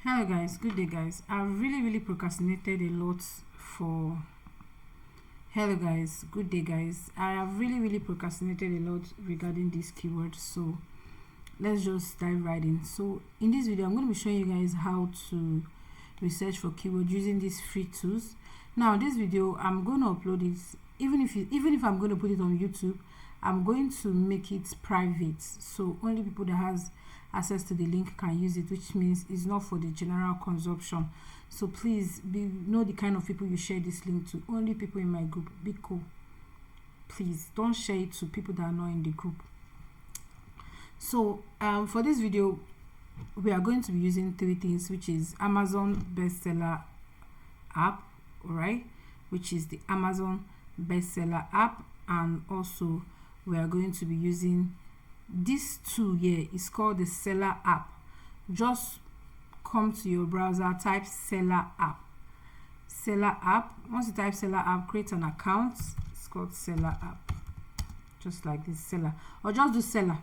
Hello guys, good day guys. I've really procrastinated a lot for hello guys, good day guys. I have really procrastinated a lot regarding this keyword, so let's just dive right in. So in this video I'm going to be showing you guys how to research for keyword using these free tools. Now this video I'm going to upload it, even if I'm going to put it on YouTube, I'm going to make it private, so only people that has access to the link can use it, which means it's not for the general consumption. So please know the kind of people you share this link to. Only people in my group. Be cool. Please don't share it to people that are not in the group. So for this video we are going to be using three things, which is Amazon bestseller app, all right, which is the Amazon bestseller app, and also we are going to be using this tool here. Is called the seller app. Just come to your browser, type seller app. Once you type seller app, create an account. It's called seller app, just like this, seller, or just do seller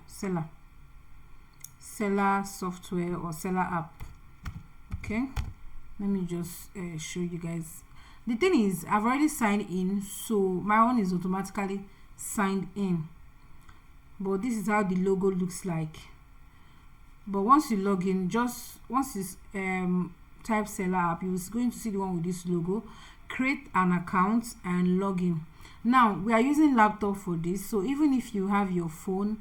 software or seller app. Okay, let me just show you guys. The thing is, I've already signed in, so my one is automatically signed in, but this is how the logo looks like. But once you log in, once you type seller app, you're going to see the one with this logo. Create an account and log in. Now we are using laptop for this, so even if you have your phone,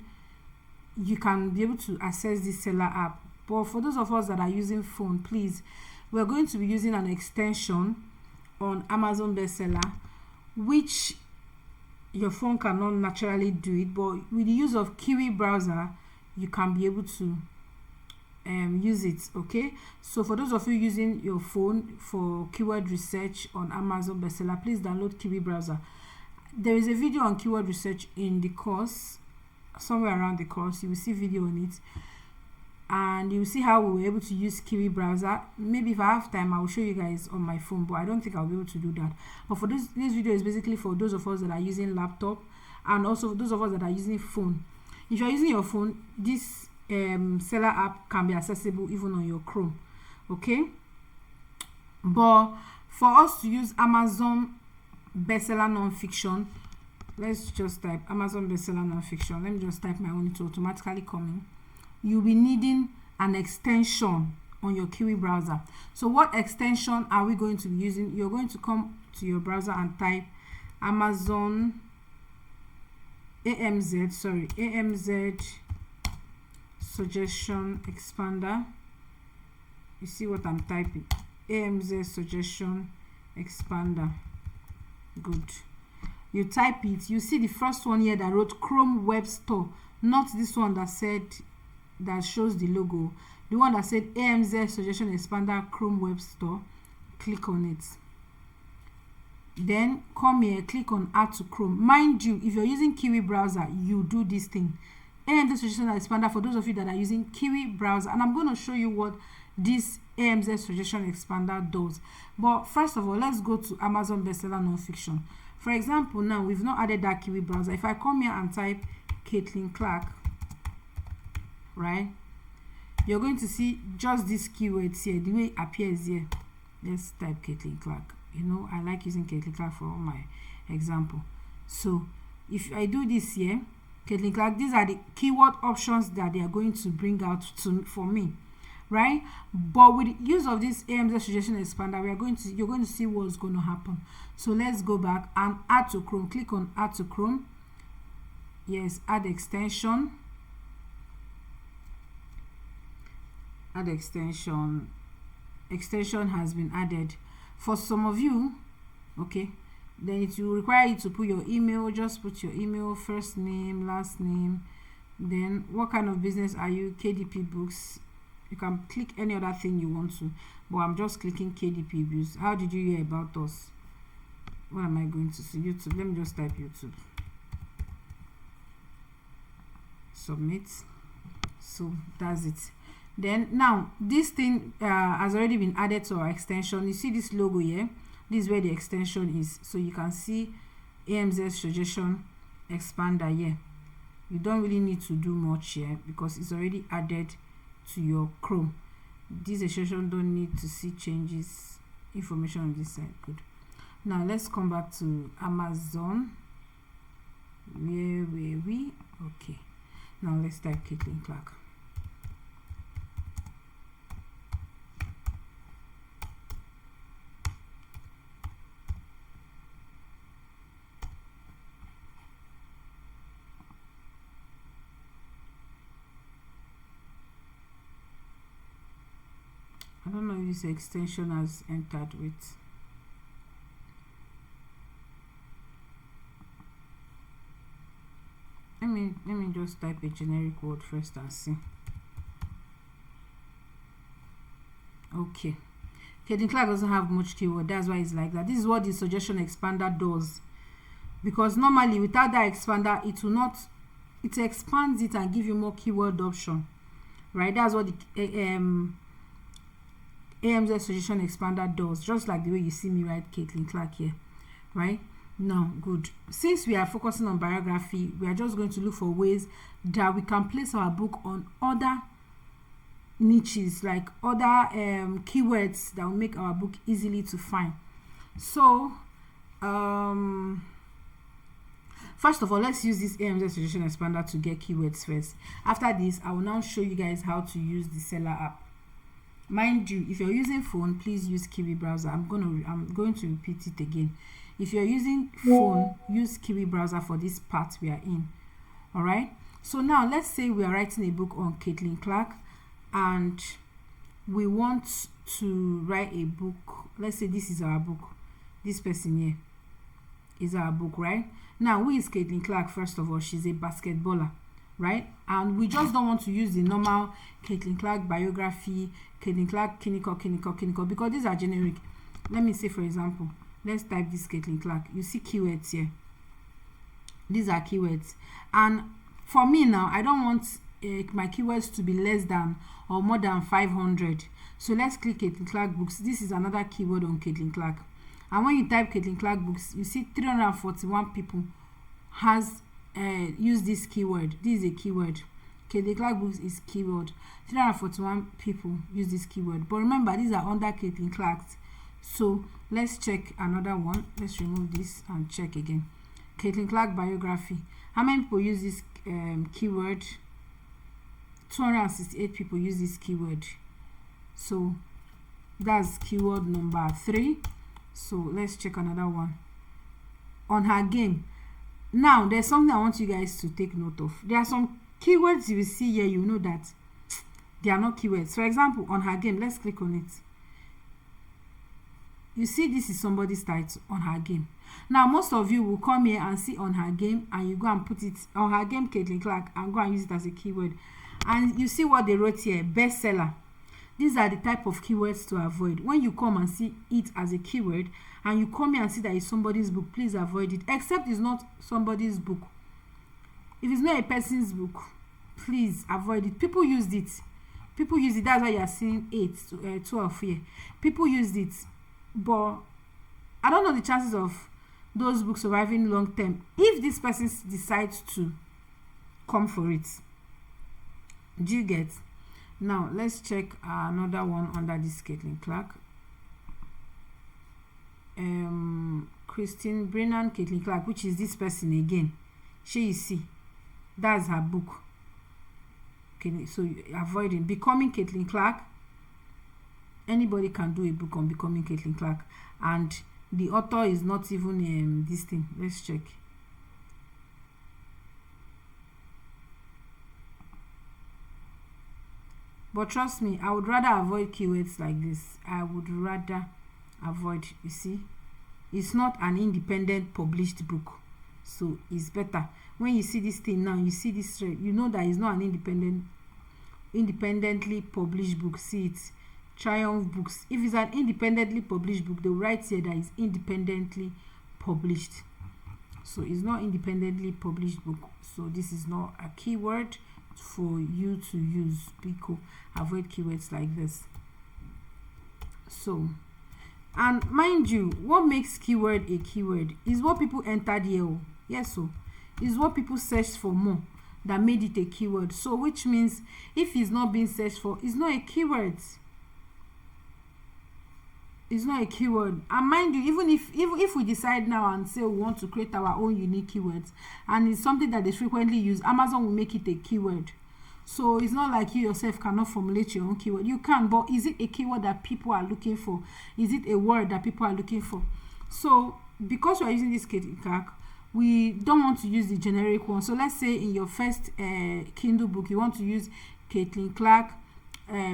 you can be able to access this seller app. But for those of us that are using phone, please, we're going to be using an extension on Amazon bestseller, which your phone cannot naturally do it, but with the use of Kiwi browser you can be able to use it. Okay, so for those of you using your phone for keyword research on Amazon bestseller, please download Kiwi browser. There is a video on keyword research in the course, somewhere around the course you will see video on it, and you will see how we were able to use Kiwi browser. Maybe if I have time I will show you guys on my phone, but I don't think I'll be able to do that. But for this video is basically for those of us that are using laptop, and also for those of us that are using phone. If you are using your phone, this seller app can be accessible even on your Chrome. Okay, but for us to use Amazon bestseller non-fiction, let's just type Amazon bestseller non-fiction. Let me just type my own, to automatically come in. You'll be needing an extension on your Kiwi browser. So what extension are we going to be using? You're going to come to your browser and type Amazon AMZ suggestion expander. You see what I'm typing? AMZ suggestion expander. Good. You type it, you see the first one here that wrote Chrome Web Store, not this one that shows the logo. The one that said AMZ suggestion expander Chrome Web Store. Click on it. Then come here, click on add to Chrome. Mind you, if you're using Kiwi browser, you do this thing, AMZ suggestion expander, for those of you that are using Kiwi browser. And I'm going to show you what this AMZ suggestion expander does. But first of all, let's go to Amazon bestseller non-fiction. For example, now we've not added that Kiwi browser. If I come here and type Caitlin Clark, right, you're going to see just these keywords here, the way it appears here. Let's type Caitlin Clark. You know, I like using Caitlin Clark for my example. So if I do this here, Caitlin Clark, these are the keyword options that they are going to bring out for me, right? But with the use of this AMZ suggestion expander, you're going to see what's going to happen. So let's go back and add to Chrome. Click on add to Chrome. Yes, add extension. Add extension. Extension has been added. For some of you, okay, then it will require you to put your email. Just put your email, first name, last name. Then what kind of business are you? KDP Books. You can click any other thing you want to, but I'm just clicking KDP Books. How did you hear about us? What am I going to see? YouTube. Let me just type YouTube. Submit. So that's it. Then now this thing has already been added to our extension. You see this logo here? This is where the extension is. So you can see AMZ suggestion expander here. You don't really need to do much here because it's already added to your Chrome. this extension don't need to see changes information on this side. Good. Now let's come back to Amazon. Where were we? Okay, now let's type Caitlin Clark. I don't know if this extension has entered with. Let me just type a generic word first and see. Okay, Caitlin Clark doesn't have much keyword, that's why it's like that. This is what the suggestion expander does, because normally without that expander it expands it and give you more keyword option, right? That's what the AMZ suggestion expander does, just like the way you see me write Caitlin Clark here, right? Now, good. Since we are focusing on biography, we are just going to look for ways that we can place our book on other niches, like other keywords that will make our book easily to find. So, first of all, let's use this AMZ suggestion expander to get keywords first. After this, I will now show you guys how to use the seller app. Mind you, if you're using phone, please use Kiwi browser. I'm going to repeat it again. If you're using phone, use Kiwi browser for this part we are in. All right, so now let's say we are writing a book on Caitlin Clark and we want to write a book. Let's say this is our book. This person here is our book, right? Now, who is Caitlin Clark? First of all, she's a basketballer, right? And we just don't want to use the normal Caitlin Clark biography, Caitlin Clark clinical, because these are generic. Let me say, for example, let's type this Caitlin Clark. You see keywords here. These are keywords, and for me now, I don't want my keywords to be less than or more than 500. So let's click Caitlin Clark books. This is another keyword on Caitlin Clark, and when you type Caitlin Clark books, you see 341 people has used this keyword. This is a keyword. Caitlin Clark books is keyword. 341 people use this keyword, but remember, these are under Caitlin Clark's. So let's check another one. Let's remove this and check again. Caitlin Clark biography. How many people use this keyword? 268 people use this keyword. So that's keyword number 3. So let's check another one. On her game. Now there's something I want you guys to take note of. There are some keywords you will see here, you know that they are not keywords. For example, on her game, let's click on it. You see, this is somebody's title, on her game. Now, most of you will come here and see on her game, and you go and put it on her game, Caitlin Clark, and go and use it as a keyword. And you see what they wrote here, bestseller. These are the type of keywords to avoid. When you come and see it as a keyword, and you come here and see that it's somebody's book, please avoid it, except it's not somebody's book. If it's not a person's book, please avoid it. People used it. People use it. That's why you are seeing 12 here. People used it. But I don't know the chances of those books surviving long term if this person decides to come for it. Do you get? Now let's check another one under this Caitlin Clark. Christine Brennan Caitlin Clark, which is this person again. You see, that's her book. Okay, so avoiding becoming Caitlin Clark. Anybody can do a book on becoming Caitlin Clark, and the author is not even this thing. Let's check. But trust me, I would rather avoid keywords like this. I would rather avoid. You see, it's not an independent published book, so it's better. When you see this thing now, you see this thread, you know that it's not an independently published book. See it. Triumph Books. If it's an independently published book, they'll write here that it's independently published. So it's not independently published book. So this is not a keyword for you to use. Be cool. Avoid keywords like this. So, and mind you, what makes keyword a keyword is what people entered here. Yes, so is what people searched for more that made it a keyword. So which means if it's not being searched for, it's not a keyword. It's not a keyword. And mind you, even if we decide now and say we want to create our own unique keywords, and it's something that is frequently used, Amazon will make it a keyword. So it's not like you yourself cannot formulate your own keyword. You can, but is it a keyword that people are looking for? Is it a word that people are looking for? So because we are using this Caitlin Clark, we don't want to use the generic one. So let's say in your first Kindle book, you want to use Caitlin Clark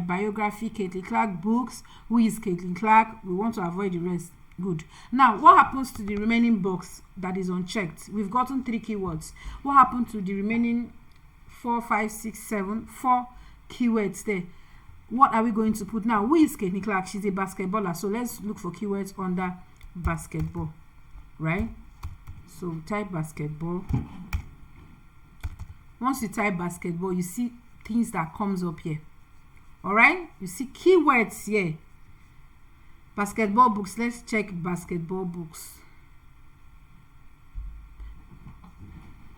biography, Caitlin Clark books. Who is Caitlin Clark? We want to avoid the rest. Good. Now, what happens to the remaining box that is unchecked? We've gotten 3 keywords. What happened to the remaining 4 keywords there? What are we going to put now? Who is Caitlin Clark? She's a basketballer. So let's look for keywords under basketball, right? So type basketball. Once you type basketball, you see things that comes up here. All right, you see keywords here. Basketball books. Let's check basketball books.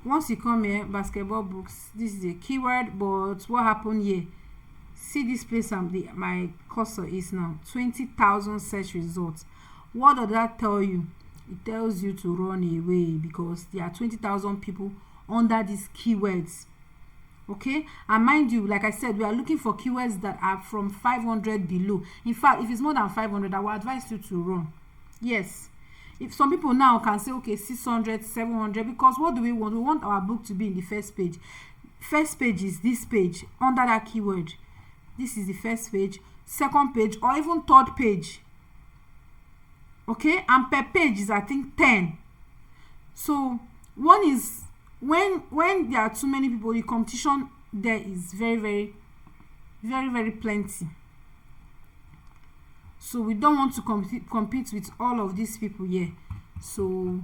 Once you come here, basketball books, this is a keyword, but what happened here? See this place my cursor is now 20,000 search results. What does that tell you? It tells you to run away because there are 20,000 people under these keywords. Okay, and mind you, like I said, we are looking for keywords that are from 500 below. In fact, if it's more than 500, I will advise you to run. Yes, if some people now can say, okay, 600, 700, because what do we want? We want our book to be in the first page. First page is this page under that keyword. This is the first page, second page, or even third page. Okay, and per page is, I think, 10. So one is when there are too many people, the competition there is very plenty. So we don't want to compete with all of these people here. So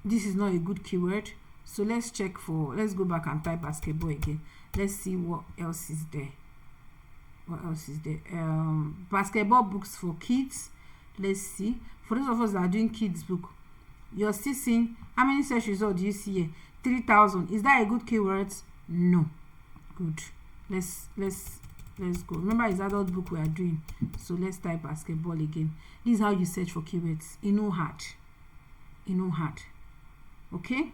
this is not a good keyword. So let's go back and type basketball again. Let's see what else is there. Basketball books for kids. Let's see. For those of us that are doing kids book, you're still seeing how many search results do you see here? 3,000. Is that a good keyword? No. Good. Let's go. Remember, it's adult book we are doing. So let's type basketball again. This is how you search for keywords. No hard. Okay.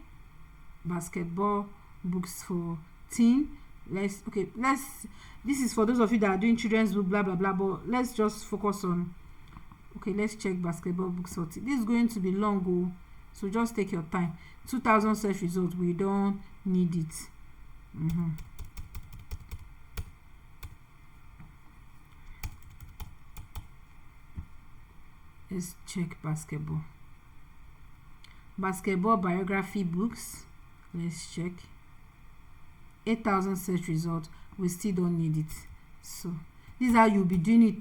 Basketball books for teen. This is for those of you that are doing children's book, blah blah blah. But let's just focus on. Okay, let's check basketball books for teen. This is going to be long, so just take your time. 2,000 search results. We don't need it. Let's check basketball biography books. Let's check 8,000 search results. We still don't need it. So this is how you'll be doing it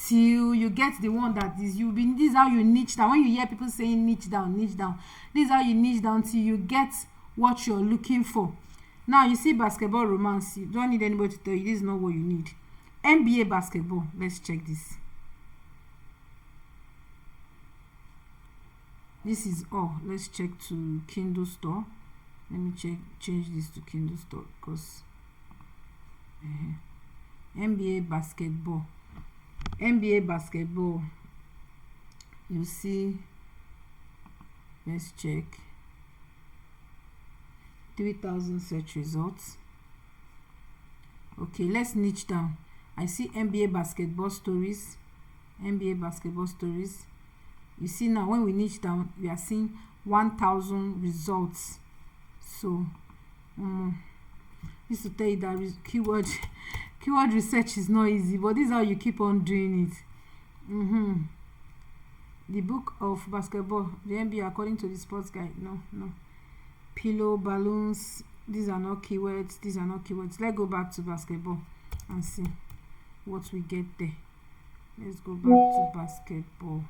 till you get the one that is this is how you niche down. When you hear people saying niche down, this is how you niche down till you get what you're looking for. Now you see basketball romance. You don't need anybody to tell you this is not what you need. NBA basketball. Let's check this. This is all. Let's check to Kindle store. Let me change this to Kindle store because NBA basketball. You see, let's check 3,000 search results. Okay, let's niche down. I see NBA basketball stories. You see now when we niche down, we are seeing 1,000 results. So this to tell you that keyword research is not easy, but this is how you keep on doing it. The book of basketball, the NBA according to the sports guide. No. Pillow, balloons, these are not keywords. Let's go back to basketball and see what we get there. Let's go back to basketball.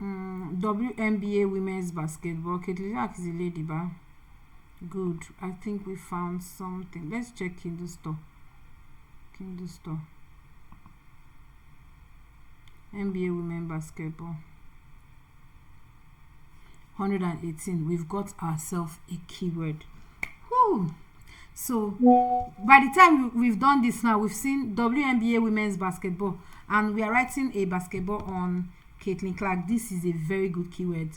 WNBA women's basketball. Caitlin Clark is a lady, ba. Good. I think we found something. Let's check Kindle store. NBA women basketball. 118. We've got ourselves a keyword. Whoo! So by the time we've done this now, we've seen WNBA women's basketball, and we are writing a basketball on Caitlin Clark. This is a very good keyword.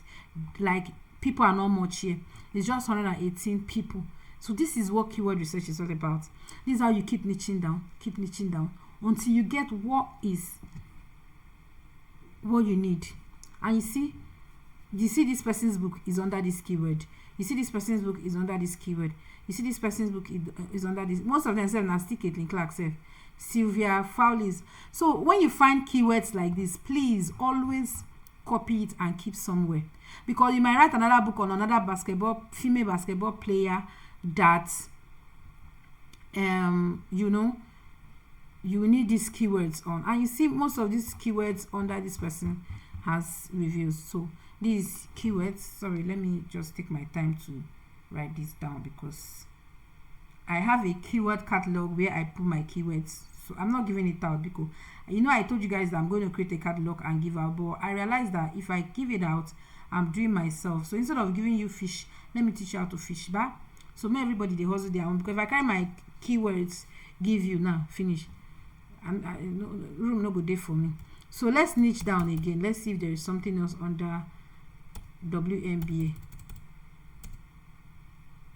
Like, people are not much here. It's just 118 people. So this is what keyword research is all about. This is how you keep niching down until you get what you need. And you see this person's book is under this keyword. You see this person's book is under this keyword. You see this person's book is under this. Most of them say na still Caitlin Clark self. Sylvia Fowlis. So when you find keywords like this, please always copy it and keep somewhere, because you might write another book on another female basketball player that you need these keywords on, and you see most of these keywords under this person has reviews. So these keywords, sorry, let me just take my time to write this down, because I have a keyword catalog where I put my keywords. So I'm not giving it out because I told you guys that I'm going to create a catalog and give out, but I realized that if I give it out, I'm doing myself. So instead of giving you fish, let me teach you how to fish back. So not everybody they hustle their own, because if I carry my keywords give you now finish, and room no good day for me. So let's niche down again. Let's see if there is something else under WNBA.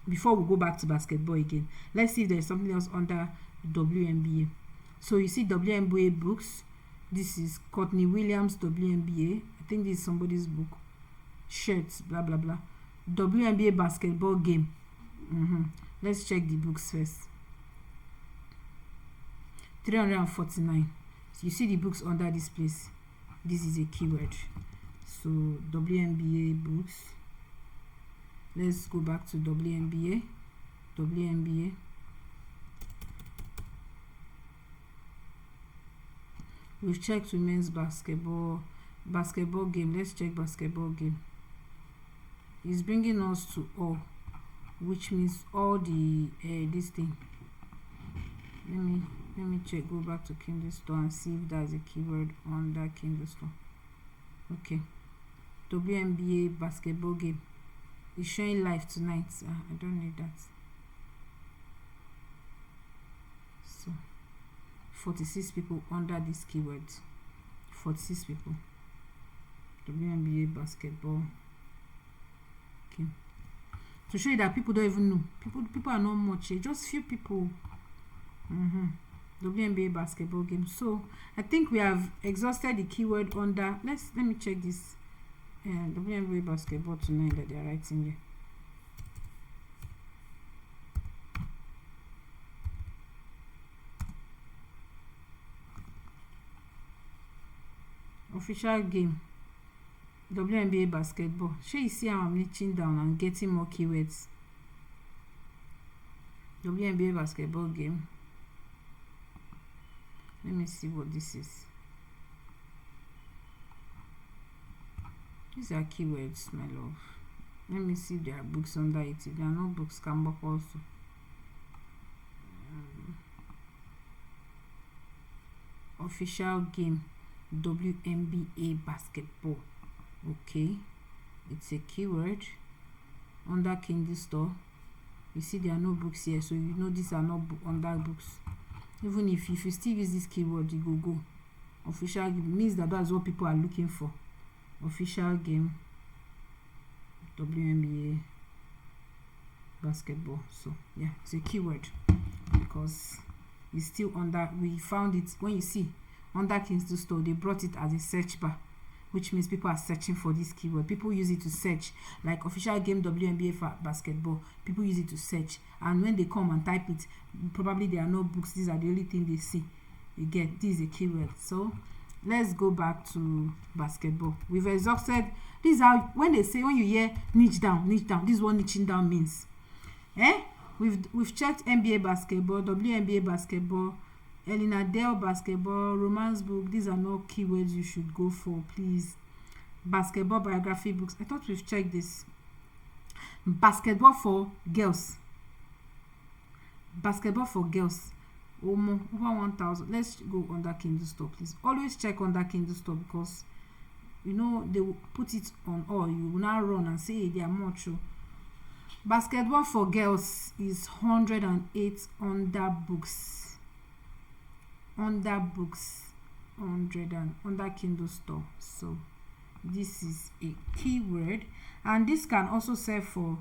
Before we go back to basketball again, let's see if there's something else under WNBA. So you see WNBA books. This is Courtney Williams WNBA. I think this is somebody's book. Shirts, blah blah blah. WNBA basketball game. Let's check the books first. 349. So you see the books under this place. This is a keyword. So WNBA books. Let's go back to WNBA. We've checked women's basketball game. Let's check basketball game. It's bringing us to all, which means all the this thing. Let me check. Go back to Kindle Store and see if there's a keyword under Kindle Store. Okay, WNBA basketball game. It's showing live tonight. I don't need that. So 46 people under this keyword. 46 people. WNBA basketball. Okay. To show you that people don't even know. People are not much. Just few people. WNBA basketball game. So I think we have exhausted the keyword under. Let me check this. WNBA basketball tonight that they are writing here. Official game. WNBA basketball. Sure, you see how I'm reaching down and getting more keywords. WNBA basketball game. Let me see what this is. These are keywords, my love. Let me see if there are books under it. If there are no books, come back also. Official game. WNBA basketball. Okay, it's a keyword under Kindle Store. You see there are no books here, so you know these are not under books. Even if you still use this keyword, you go official game. Means that's what people are looking for. Official game, WNBA basketball. So yeah, it's a keyword because it's still under. We found it when you see under Kindle Store. They brought it as a search bar, which means people are searching for this keyword. People use it to search, like official game WNBA for basketball. People use it to search, and when they come and type it, probably there are no books. These are the only thing they see. You get, this is a keyword. So let's go back to basketball. We've exhausted. This is how, when you hear niche down, this is what niching down means. We've checked NBA basketball, WNBA basketball, Elena Dale basketball, romance book. These are not keywords you should go for, please. Basketball biography books. I thought we've checked this. Basketball for girls. Basketball for girls. Over 1,000. Let's go under Kindle Store, please. Always check under Kindle Store, because they will put it on all. You will now run and say, hey, they are much. Basketball for girls is 108 under books. Under books, 100 and under Kindle store. So this is a keyword, and this can also serve for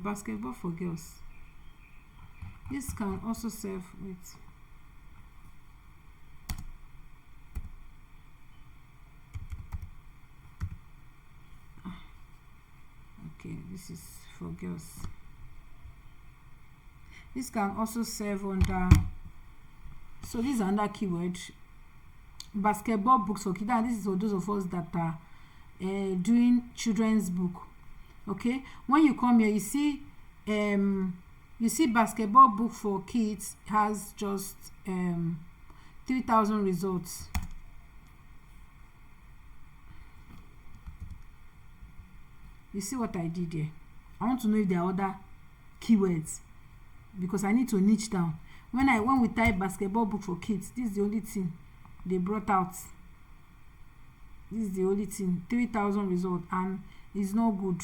basketball for girls. This can also serve with okay, this is for girls. This can also serve under, so this is under keyword, basketball books for kids. And this is for those of us that are doing children's book. Okay, when you come here, you see basketball book for kids has just 3,000 results. You see what I did here? I want to know if there are other keywords, because I need to niche down. When we type basketball book for kids, this is the only thing they brought out. This is the only thing, 3,000 results, and it's not good.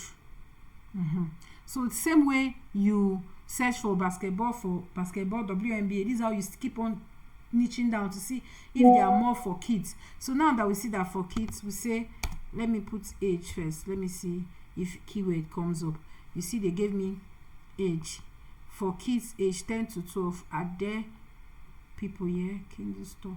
So the same way you search for basketball WNBA, this is how you keep on niching down to see if there are more for kids. So now that we see that for kids, we say, let me put age first. Let me see if keyword comes up. You see they gave me age. For kids age 10 to 12, are there people here? Kindle store.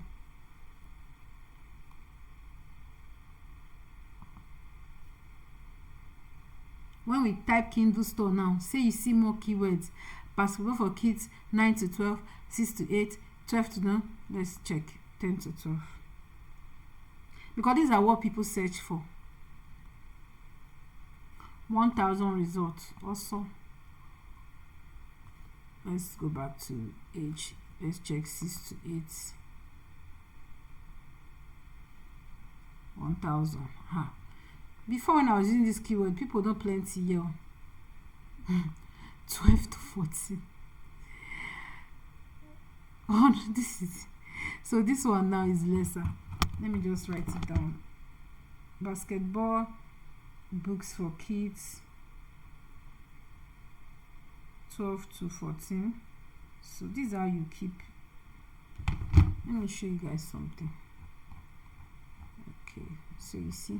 When we type Kindle store now, say you see more keywords. Basketball for kids 9 to 12, 6 to 8, 12 to 9. Let's check 10 to 12. Because these are what people search for. 1,000 results. Also, let's go back to age. Let's check 6 to 8. 1,000. Before, when I was using this keyword, people don't plenty here. 12 to 14. Oh, this is, so this one now is lesser. Let me just write it down. Basketball books for kids 12 to 14. So this is how you keep. Let me show you guys something. Okay, so you see,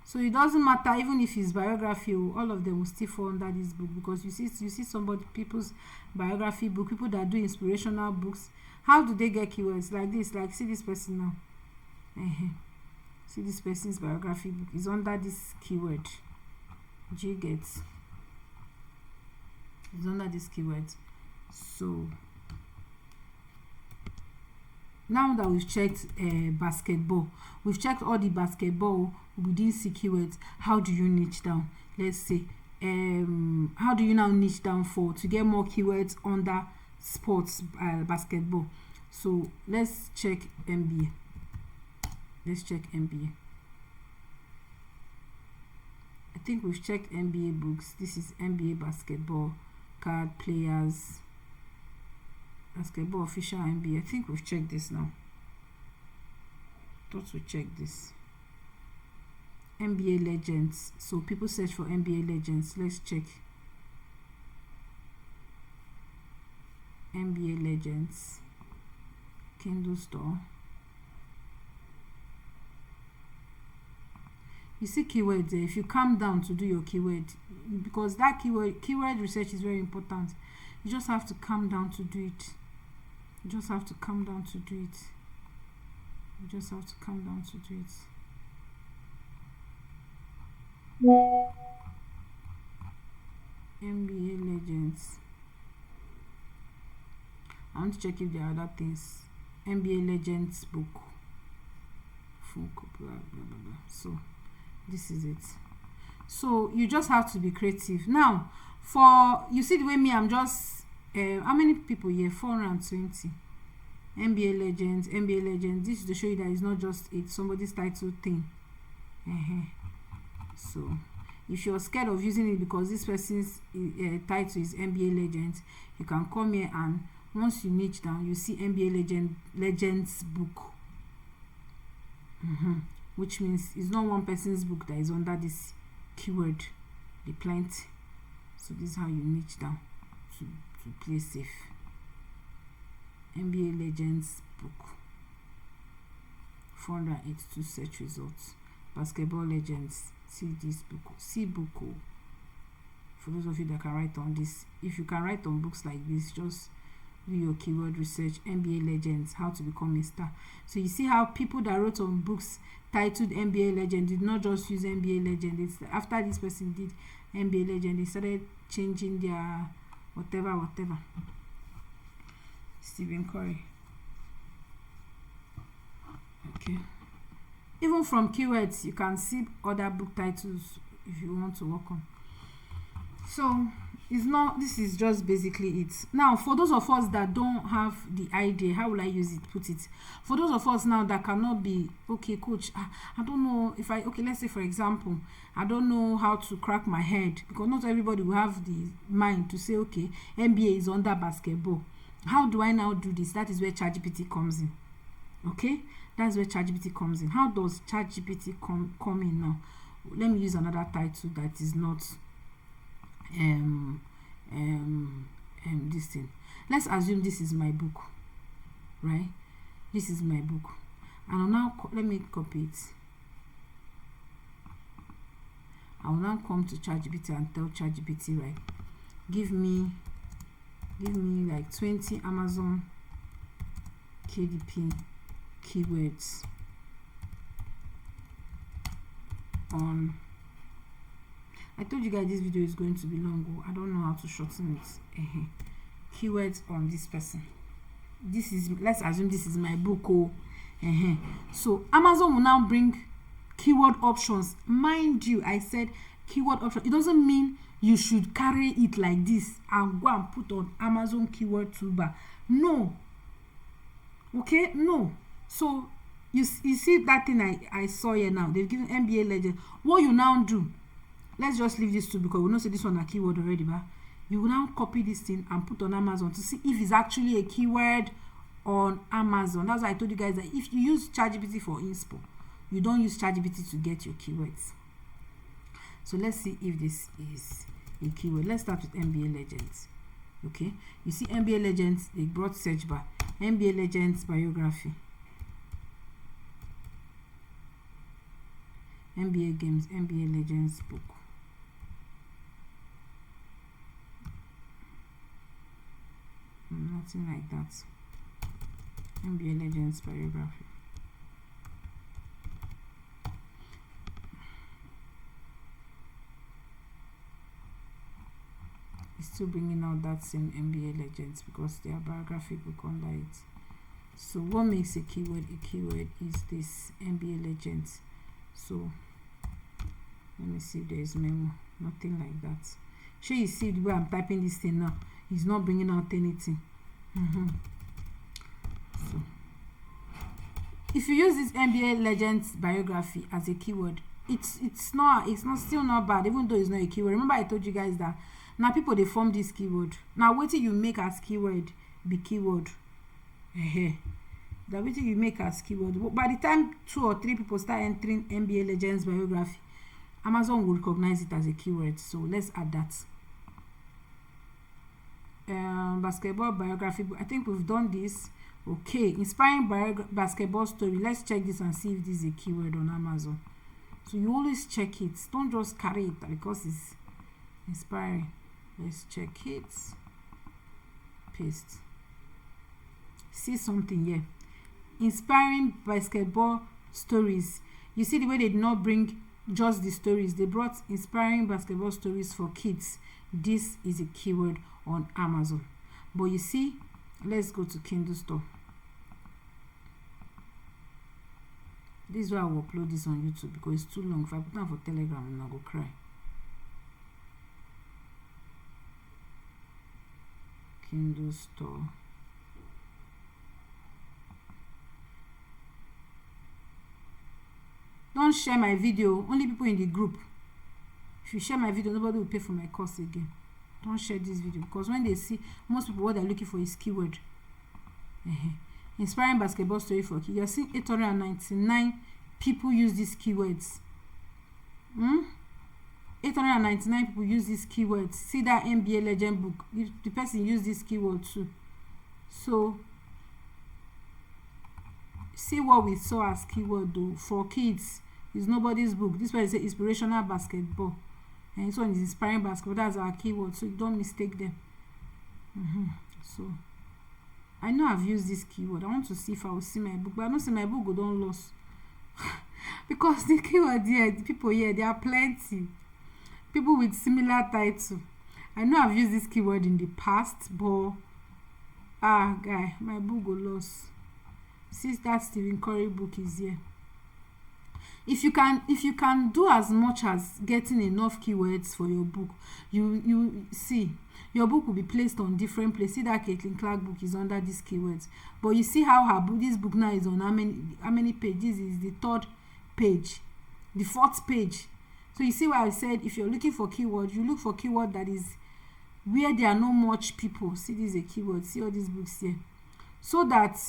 so it doesn't matter even if it's biography, all of them will still fall under this book, because you see people's biography book, people that do inspirational books. How do they get keywords like this? Like, see this person now. See this person's biography book is under this keyword. Do you get? It's under this keyword. So now that we've checked basketball, we've checked all the basketball, we didn't see keywords. How do you niche down? Let's say how do you now niche down to get more keywords under sports basketball? So let's check NBA. Let's check NBA. I think we've checked NBA books. This is NBA basketball card players, basketball official NBA. I think we've checked this now. Thought we checked this. NBA legends. So people search for NBA legends. Let's check NBA legends. Kindle store. You see keywords there. If you calm down to do your keyword, because that keyword research is very important, you just have to calm down to do it. You just have to calm down to do it. You just have to calm down to do it. NBA legends. I want to check if there are other things. NBA legends book. Blah, blah, blah, blah. So this is it. So you just have to be creative. Now, you see the way me, I'm just how many people here? 420. NBA legends. This is to show you that it's not just somebody's title thing. So if you're scared of using it because this person's title is NBA legends, you can come here, and once you niche down, you see NBA legends book. which means it's not one person's book that is under this keyword. The plenty. So this is how you niche down to play safe. NBA Legends book, 482 search results. Basketball Legends, see this book, see book. For those of you that can write on this, if you can write on books like this, just do your keyword research. NBA Legends, how to become a star. So you see how people that wrote on books titled NBA Legend did not just use NBA Legend. It's after this person did NBA Legend, they started changing their whatever. Stephen Curry. Okay. Even from keywords, you can see other book titles if you want to work on. So it's not, this is just basically it. Now for those of us that don't have the idea, how will I use it, put it? For those of us now that cannot be, okay coach, I don't know if okay, let's say for example, I don't know how to crack my head, because not everybody will have the mind to say, okay, NBA is under basketball. How do I now do this? That is where ChatGPT comes in. Okay, that's where ChatGPT comes in. How does ChatGPT come in now? Let me use another title that is not this thing. Let's assume this is my book, right? This is my book, and I'll now let me copy it. I will now come to ChatGPT and tell ChatGPT, right, give me like 20 Amazon KDP keywords on. I told you guys this video is going to be long. I don't know how to shorten it. Keywords on this person. This is, let's assume this is my book. So Amazon will now bring keyword options. Mind you, I said keyword option. It doesn't mean you should carry it like this and go and put on Amazon keyword toolbar. No. Okay, no. So you see that thing I saw here now. They've given NBA Legend. What you now do? Let's just leave this two because we know say this one a keyword already, but you will now copy this thing and put on Amazon to see if it's actually a keyword on Amazon. That's why I told you guys that if you use ChatGPT for inspo, you don't use ChatGPT to get your keywords. So let's see if this is a keyword. Let's start with NBA Legends. Okay, you see NBA Legends, they brought search bar. NBA Legends biography, NBA games, NBA Legends book. Nothing like that. NBA Legends biography. It's still bringing out that same NBA Legends because their biography book under it. So what makes a keyword is this NBA Legends. So let me see if there is memo. Nothing like that. Sure, you see the way I'm typing this thing now, it's not bringing out anything. So if you use this NBA Legends biography as a keyword, it's still not bad, even though it's not a keyword. Remember I told you guys that now people they form this keyword. Now wait till you make as keyword be keyword. That wait till you make as keyword. By the time 2 or 3 people start entering NBA Legends biography, Amazon will recognize it as a keyword. So let's add that. Basketball biography. I think we've done this. Okay, inspiring basketball story. Let's check this and see if this is a keyword on Amazon. So you always check it. Don't just carry it because it's inspiring. Let's check it. Paste. See something here. Inspiring basketball stories. You see the way they did not bring just the stories. They brought inspiring basketball stories for kids. This is a keyword on Amazon. But you see, let's go to Kindle Store. This is why I will upload this on YouTube because it's too long. If I put it on for Telegram, I'm gonna go cry. Kindle Store. Don't share my video. Only people in the group. If you share my video, nobody will pay for my course again. Don't share this video because when they see, most people what they're looking for is keyword. Inspiring basketball story for kids. You're seeing 899 people use these keywords. 899 people use these keywords. See that MBA legend book, the person used this keyword too. So see what we saw as keyword though. For kids, is nobody's book. This one is inspirational basketball, and this one is inspiring basketball. That's our keyword, so don't mistake them. So I know I've used this keyword. I want to see if I will see my book, but I don't see my book go don't lose. Because the keyword here, the people here, there are plenty people with similar title. I know I've used this keyword in the past, but guy, my book go lost. Since that Stephen Curry book is here. If you can do as much as getting enough keywords for your book, you see your book will be placed on different places. See that Caitlin Clark book is under these keywords, but you see how her book, this book now is on how many pages? Is the 3rd page, the 4th page. So you see why I said if you're looking for keywords, you look for keyword that is where there are not much people. See, this is a keyword. See all these books here, so that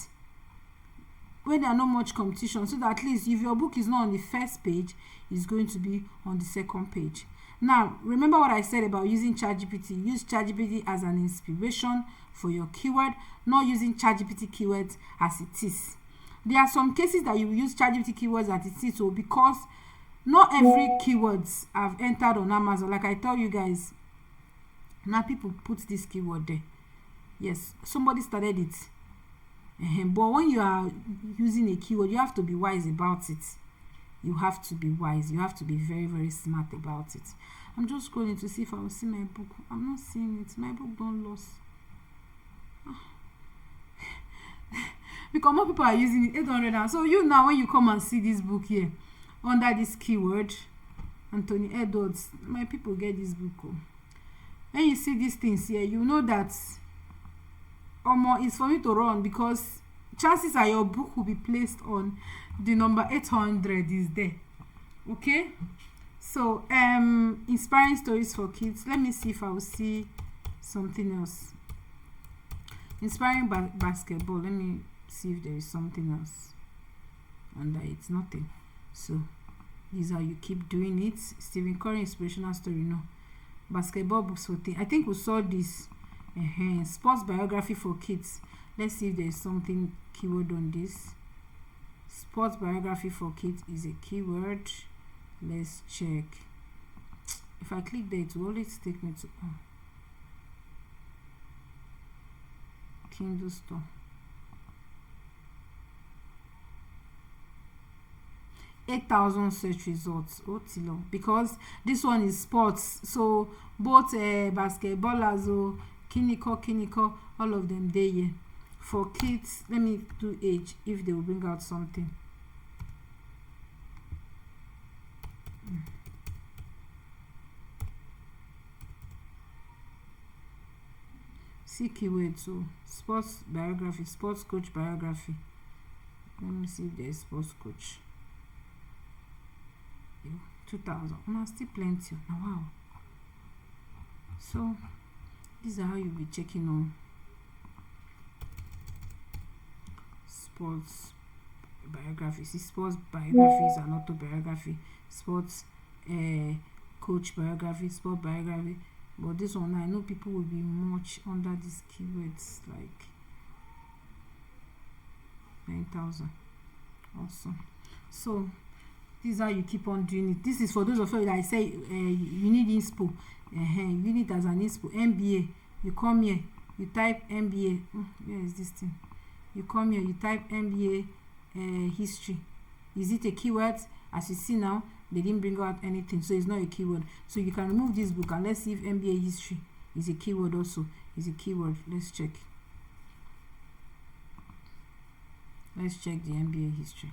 when there are not much competition, so that at least if your book is not on the 1st page, it's going to be on the 2nd page. Now remember what I said about using ChatGPT. Use ChatGPT as an inspiration for your keyword, not using ChatGPT keywords as it is. There are some cases that you use ChatGPT keywords as it is, so because not every keywords have entered on Amazon. Like I tell you guys, now people put this keyword there. Yes, somebody started it. But when you are using a keyword, you have to be wise about it. You have to be wise. You have to be very, very smart about it. I'm just scrolling to see if I will see my book. I'm not seeing it. My book don't lose. Because more people are using it. 800 now. So you now, when you come and see this book here under this keyword, Anthony Edwards, my people get this book. When you see these things here, you know that it's for me to run, because chances are your book will be placed on the number 800 is there. Okay, so inspiring stories for kids. Let me see if I will see something else. Inspiring basketball. Let me see if there is something else under it. Nothing. So this is how you keep doing it. Stephen Curry inspirational story. No, basketball books for things. I think we saw this. Sports biography for kids. Let's see if there is something keyword on this. Sports biography for kids is a keyword. Let's check. If I click there, it will always take me to Kindle store. 8,000 search results. Tilo, because this one is sports, so both basketballers or kiniko, all of them there here. For kids, let me do age, if they will bring out something. See keyword, so sports biography, sports coach biography. Let me see if there is sports coach. 2,000. No, still plenty. Oh, wow. So these are how you'll be checking on sports biography. See, sports biographies and autobiography, sports coach biography, sport biography. But this one, I know people will be much under these keywords, like 9,000. Awesome. So this is how you keep on doing it. This is for those of you that I say you need inspo. You need it as an inspo. MBA. You come here, you type MBA. Where is this thing? You come here, you type MBA history. Is it a keyword? As you see now, they didn't bring out anything, so it's not a keyword. So you can remove this book and let's see if MBA history is a keyword also. Is a keyword. Let's check. Let's check the MBA history.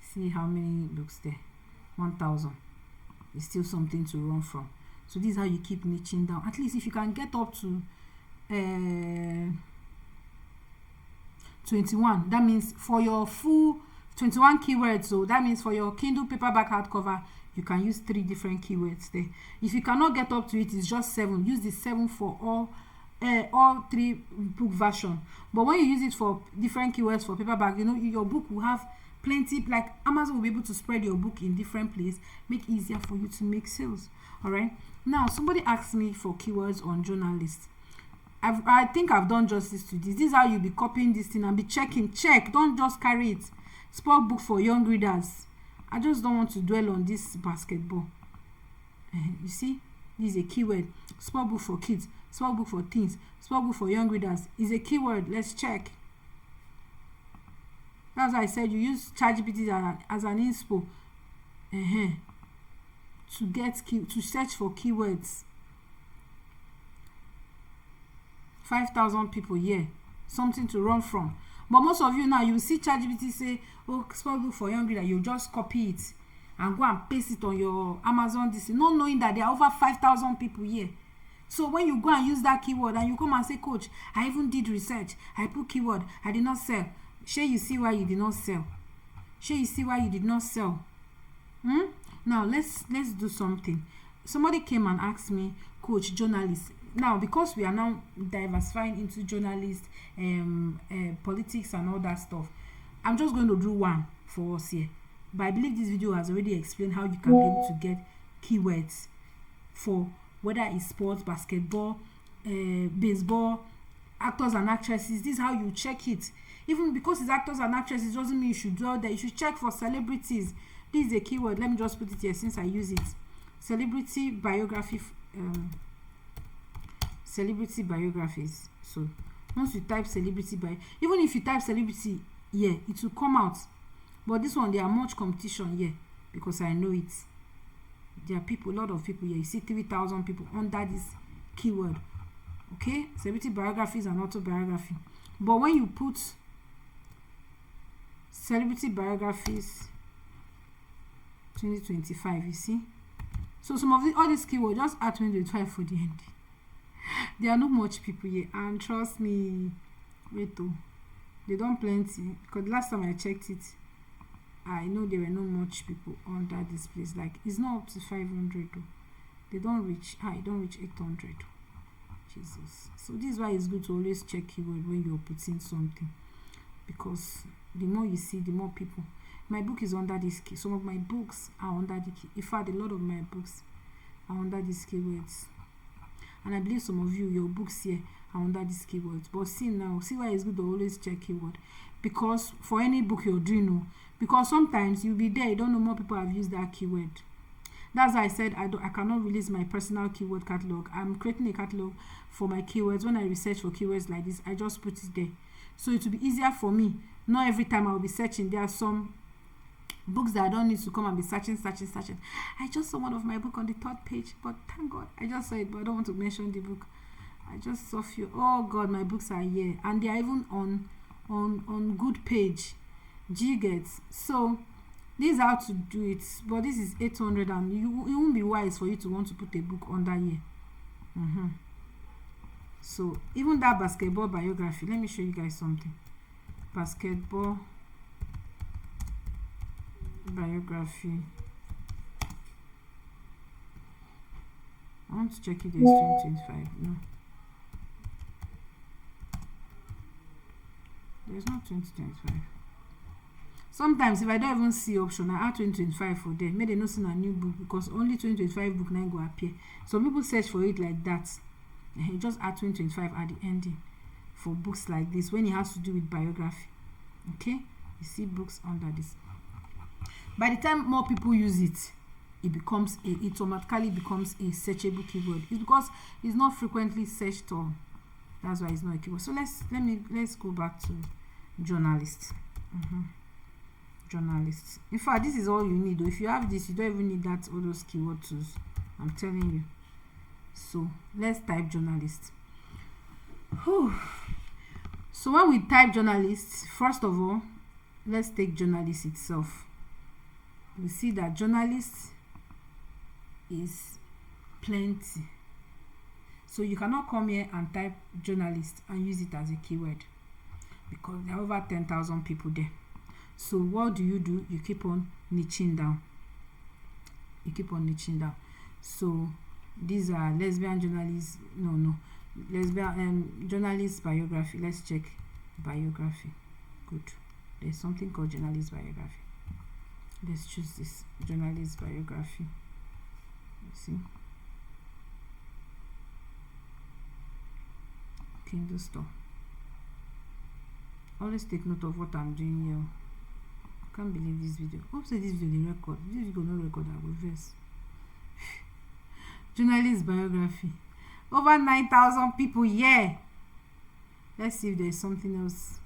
See how many books there. 1,000. It's still something to run from. So this is how you keep niching down. At least if you can get up to 21, that means for your full 21 keywords. So that means for your Kindle paperback hardcover, you can use 3 different keywords there. If you cannot get up to it, it's just 7. Use the 7 for all 3 book version. But when you use it for different keywords for paperback, you know your book will have plenty, like Amazon will be able to spread your book in different places, make it easier for you to make sales. All right, now somebody asked me for keywords on journalists. I think I've done justice to this. This is how you'll be copying this thing and be checking. Check, don't just carry it. Sport book for young readers. I just don't want to dwell on this basketball. You see, this is a keyword. Sport book for kids, sport book for teens, sport book for young readers is a keyword. Let's check. That's why I said you use ChatGPT as an inspo to search for keywords. 5,000 people here, something to run from. But most of you now, you see ChatGPT say, oh, sport book for young reader, you just copy it and go and paste it on your Amazon DC, not knowing that there are over 5,000 people here. So when you go and use that keyword and you come and say, coach, I even did research, I put keyword, I did not sell. Sure, you see why you did not sell. Sure, you see why you did not sell. Now let's do something. Somebody came and asked me, coach, journalist. Now, because we are now diversifying into journalists, politics and all that stuff, I'm just going to do one for us here. But I believe this video has already explained how you can be able to get keywords for whether it's sports, basketball, baseball, actors and actresses. This is how you check it. Even because it's actors and actresses doesn't mean you should do all that. You should check for celebrities. This is a keyword. Let me just put it here since I use it. Celebrity biography. Celebrity biographies. So once you type celebrity even if you type celebrity here, it will come out. But this one, there are much competition here because I know it. There are people, a lot of people here. You see 3,000 people under this keyword. Okay, celebrity biographies and autobiography. But when you put celebrity biographies 2025, you see. So some of all these keywords, just add 2025 for the end. There are not much people here, and trust me, wait though, they don't plenty. Because last time I checked it, I know there were not much people under this place. Like it's not up to 500 though. They don't reach. It don't reach 800. Jesus. So this is why it's good to always check keyword when you're putting something, because the more you see, the more people. My book is under this key. Some of my books are under the key. In fact, a lot of my books are under these keywords. And I believe some of you, your books here are under these keywords. But see now, see why it's good to always check keyword. Because for any book you're doing, because sometimes you'll be there, you don't know more people have used that keyword. That's why I said I cannot release my personal keyword catalog. I'm creating a catalog for my keywords. When I research for keywords like this, I just put it there. So it will be easier for me. Not every time I will be searching. There are some books that I don't need to come and be searching. I just saw one of my book on the 3rd page, but thank God I just saw it, but I don't want to mention the book. I just saw few. Oh God, my books are here, and they are even on good page. Do you get? So this is how to do it, but this is 800, and it won't be wise for you to want to put a book under here. So even that basketball biography, let me show you guys something. Basketball biography. I want to check if there's 2025. No, there's not 2025. Sometimes if I don't even see option, I add 2025 for them. Maybe they not see a new book, because only 2025 book 9 go appear. Some people search for it like that. Just add 2025 at the ending for books like this when it has to do with biography. Okay, you see books under this. By the time more people use it, it automatically becomes a searchable keyword. It's because it's not frequently searched on. That's why it's not a keyword. So let's go back to journalists. Journalists. In fact, this is all you need. If you have this, you don't even need that all those keyword tools. I'm telling you. So let's type journalists. So when we type journalists, first of all, let's take journalist itself. We see that journalists is plenty. So you cannot come here and type journalist and use it as a keyword, because there are over 10,000 people there. So what do? You keep on niching down. So these are lesbian journalists. Lesbian journalist biography. Let's check biography. Good. There's something called journalist biography. Let's choose this journalist biography. You see, Kindle store. Always take note of what I'm doing here. I can't believe this video. Hope say this video the record. This video no record. I will verse. Journalist biography. Over 9,000 people. Yeah. Let's see if there's something else.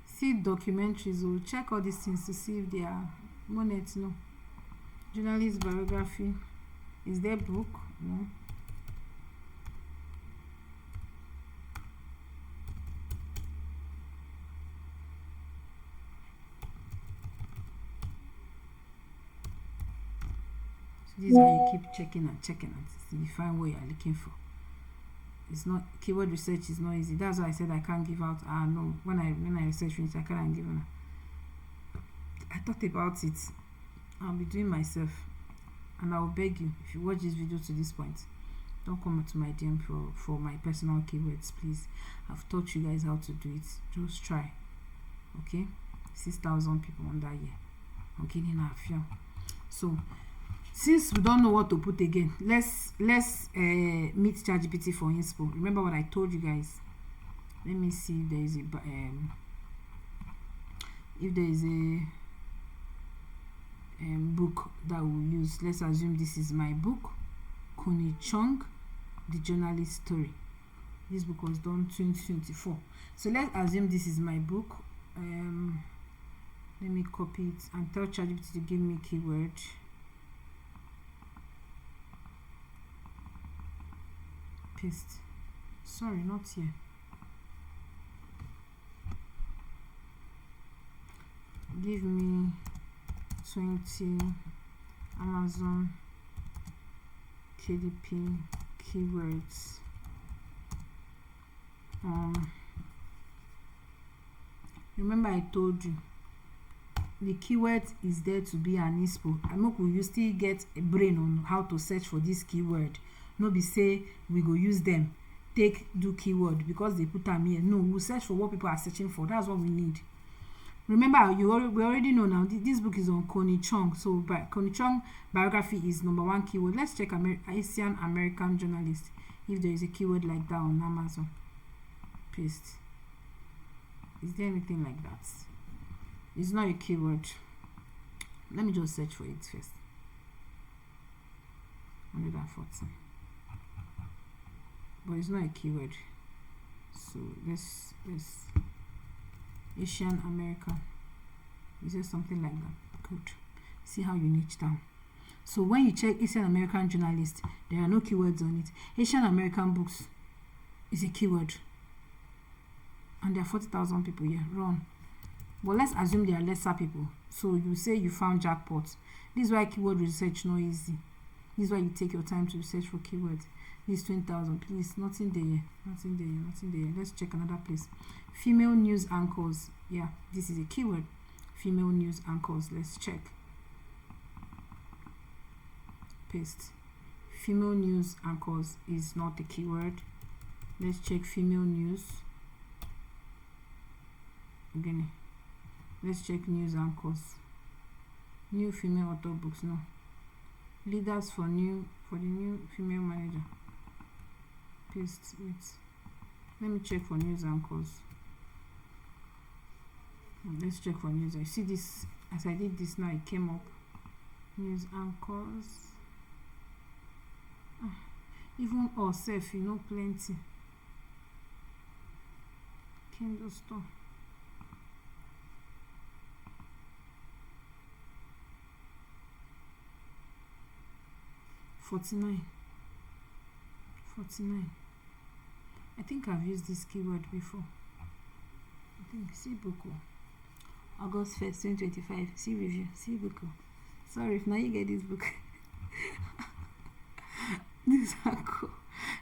See documentaries. We'll check all these things to see if they are monet. No. Journalist biography. Is there book? No. This is how you keep checking and checking until you find what you are looking for. It's not keyword research is not easy. That's why I said I can't give out. No, when I research finish, I can't give them. I thought about it. I'll be doing myself, and I will beg you, if you watch this video to this point, don't come to my DM for my personal keywords, please. I've taught you guys how to do it. Just try. Okay, 6,000 people on that year. I'm kidding half, yeah. So since we don't know what to put again, let's meet ChatGPT for inspo. Remember what I told you guys. Let me see if there is a book that we'll use. Let's assume this is my book, Kuni Chung, the journalist story. This book was done 2024. So let's assume this is my book. Let me copy it and tell ChatGPT to give me keyword. Paste. Sorry, not here. Give me 20 Amazon KDP keywords. Remember I told you the keyword is there to be an inspo. I know you still get a brain on how to search for this keyword. No be say we go use them do keyword because they put them here. No, we'll search for what people are searching for. That's what we need. Remember, we already know now this book is on Connie Chung. So Connie Chung biography is #1 keyword. Let's check Asian American journalist if there is a keyword like that on Amazon. Paste. Is there anything like that? It's not a keyword. Let me just search for it first. 114. But it's not a keyword. So let's Asian American. Is there something like that? Good. See how you niche down. So when you check Asian American journalist, there are no keywords on it. Asian American books is a keyword. And there are 40,000 people here. Run. But let's assume there are lesser people. So you say you found jackpot. This is why keyword research not easy. This is why you take your time to research for keywords. This 20,000, please. Nothing there. Nothing there. Nothing there. Let's check another place. Female news anchors. Yeah, this is a keyword. Female news anchors. Let's check. Paste. Female news anchors is not the keyword. Let's check female news. Again. Let's check news anchors. New female author books. No. Leaders for the new female manager. Paste. Wait. Let me check for news anchors. Let's check for news. I see this as I did this now. It came up. News anchors. Even ourselves, you know, plenty. Kindle store. $49. I think I've used this keyword before. I think see book. August 1st, 2025. See review. See book. Sorry if now you get this book. These are cool.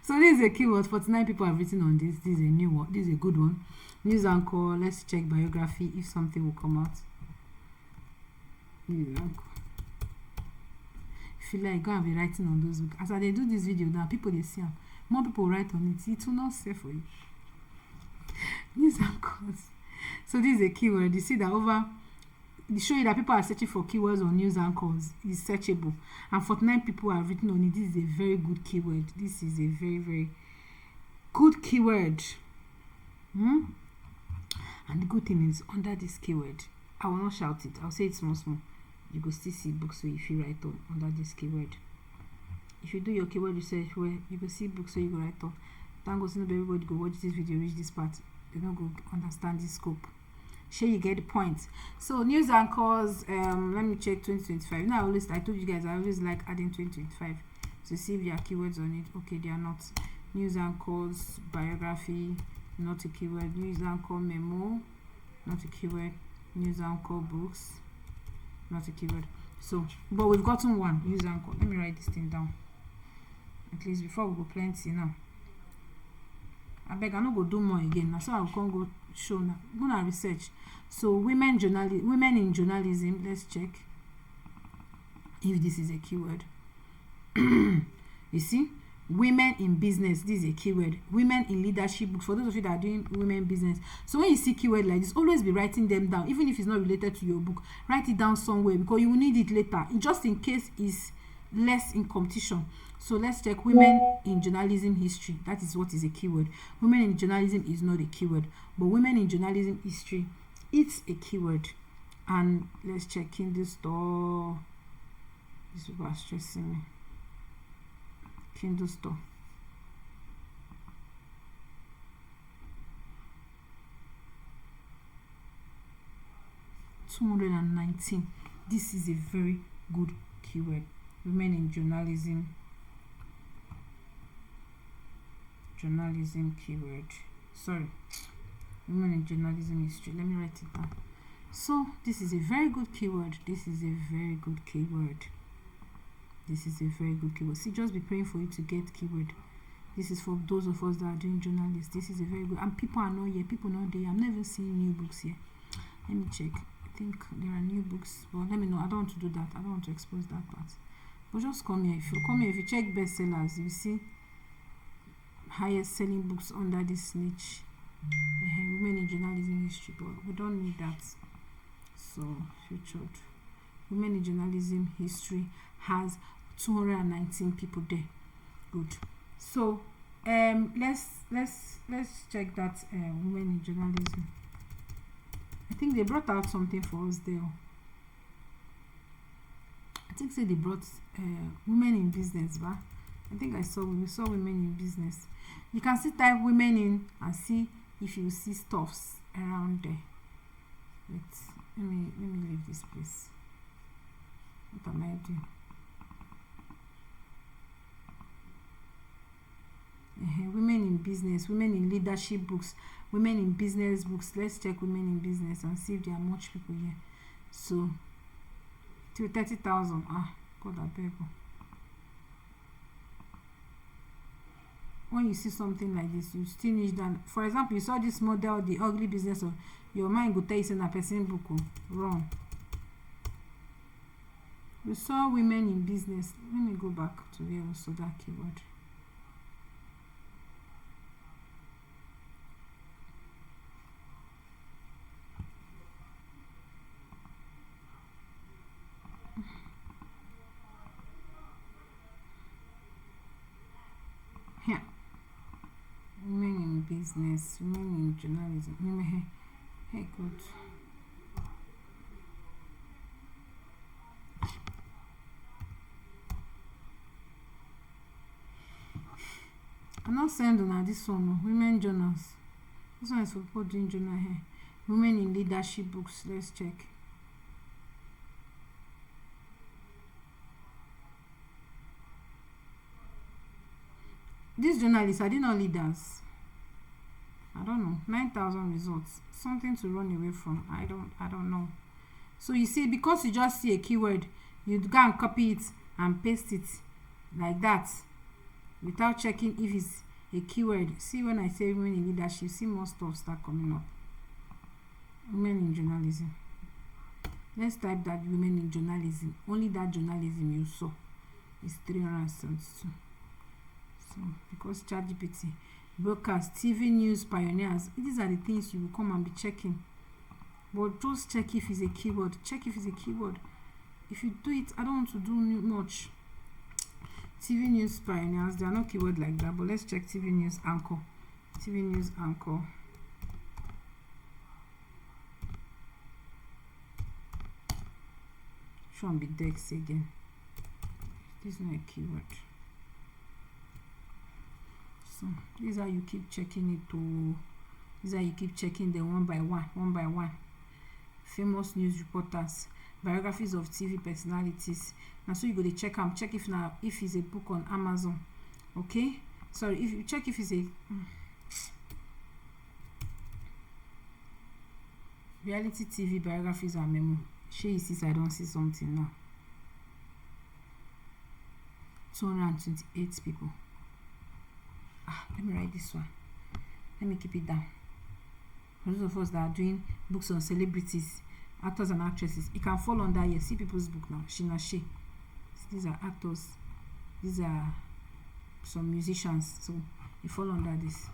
So this is a keyword. 49 people have written on this. This is a new one. This is a good one. News anchor. Let's check biography if something will come out. News anchor. Feel like go and be writing on those books. As I do this video now, people they see them. More people write on it. It will not say for you. News anchors. So this is a keyword. You see that over, they show you that people are searching for keywords on news anchors. It's searchable, and 49 people have written on it. This is a very good keyword. This is a very, very good keyword. And the good thing is, under this keyword, I will not shout it. I'll say it small. You go still see books where if you write on under this keyword. If you do your keyword research where you go see books where you go write on. Thank God, not everybody go watch this video, reach this part. They don't go understand this scope. Sure, you get the point. So news anchors, let me check 2025. Now I told you guys I always like adding 2025 to see if there are keywords on it. Okay, they are not. News anchors, biography, not a keyword. News anchor memo, not a keyword. News anchor books, not a keyword. So, but we've gotten one. News anchor. Let me write this thing down. At least before we go plenty now. I beg I no go do more again. Now so I can't go show now. I'm gonna research. So women in journalism. Let's check if this is a keyword. You see, women in business. This is a keyword. Women in leadership books. For those of you that are doing women business. So when you see keyword like this, always be writing them down. Even if it's not related to your book, write it down somewhere because you will need it later. Just in case it's less in competition. So let's check women in journalism history. That is what is a keyword. Women in journalism is not a keyword, but women in journalism history, it's a keyword. And let's check in this store. These people are stressing me. Kindle store. $219. This is a very good keyword. Women in journalism keyword. Sorry, women in journalism history. Let me write it down. So this is a very good keyword. This is a very good keyword. This is a very good keyword. See, just be praying for you to get keyword. This is for those of us that are doing journalists. This is a very good, and people are not here. People not there. I'm never seeing new books here. Let me check. I think there are new books, but let me know. I don't want to do that. I don't want to expose that part. But just come here. If you come here, if you check bestsellers, you see highest selling books under this niche. Women in journalism history, but we don't need that. So featured women in journalism history has 219 people there. Good. So let's check that women in journalism. I think they brought out something for us there. I think they brought women in business, but I think we saw women in business. You can see type women in and see if you see stuffs around there. Wait, let me leave this place. What am I doing? Women in business, women in leadership books, women in business books. Let's check women in business and see if there are much people here. So, to 30,000. God, I beg you. When you see something like this, you still need that. For example, you saw this model, the ugly business of your mind go tell you say a person book wrong. We saw women in business. Let me go back to where we saw that keyword. Here. Women in business, women in journalism, women. Hey, good. I'm not sending on this one. Women journals. This one is for people doing journal here. Women in leadership books. Let's check. These journalists, are they not leaders? I don't know. 9,000 results. Something to run away from. I don't know. So you see, because you just see a keyword, you go and copy it and paste it like that without checking if it's a keyword. See, when I say women in leadership, see more stuff start coming up. Women in journalism. Let's type that women in journalism. Only that journalism you saw is 372. So because ChatGPT, broadcast, TV news pioneers, these are the things you will come and be checking. but just check if it's a keyword. Check if it's a keyword. If you do it, I don't want to do much. TV news pioneers, they are not keyword like that, but let's check TV news anchor. TV news anchor. Shouldn't be Dex again. This is not a keyword. So this is how you keep checking it to. This is how you keep checking them one by one. Famous news reporters, biographies of TV personalities. Now so you go to check them. Check if it's a book on Amazon. Okay. Sorry, if you check if it's a reality TV biographies and memo. She sees I don't see something now. 228 people. Let me write this one. Let me keep it down. For those of us that are doing books on celebrities, actors and actresses, it can fall under here. See people's book now. Shina She. These are actors. These are some musicians. So they fall under this.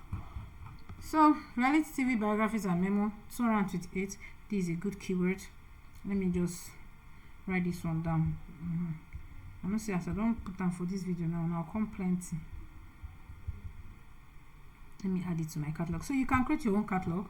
So reality TV biographies and memo. 228. This is a good keyword. Let me just write this one down. I'm not saying I don't put them for this video now. I'll come plenty. Let me add it to my catalog. So you can create your own catalog.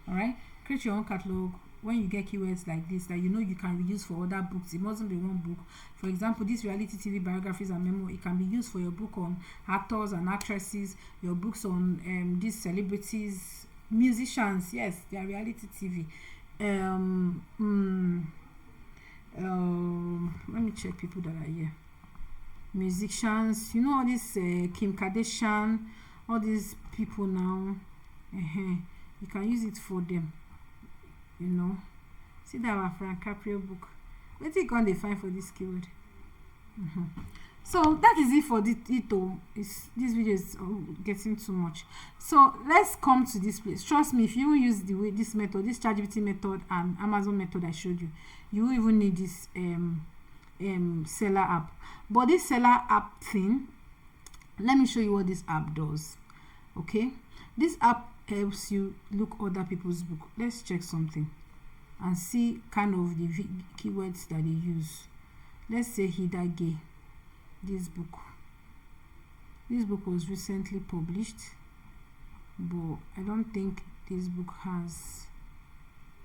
Alright, create your own catalog. When you get keywords like this that you know you can reuse for other books, it mustn't be one book. For example, this reality TV biographies and memo, it can be used for your book on actors and actresses, your books on these celebrities, musicians. Yes, they are reality TV. Let me check people that are here. Musicians, you know all this Kim Kardashian, all these people now. You can use it for them. You know, see that our Frank Caprio book. Let's see what they find for this keyword. So that is it for this video is getting too much. So let's come to this place. Trust me, if you use this method, this ChatGPT method and Amazon method I showed you, you will even need this seller app. But this seller app thing, let me show you what this app does. Okay, this app helps you look other people's book. Let's check something and see kind of the keywords that they use. Let's say Hida Gay. This book was recently published, but I don't think this book has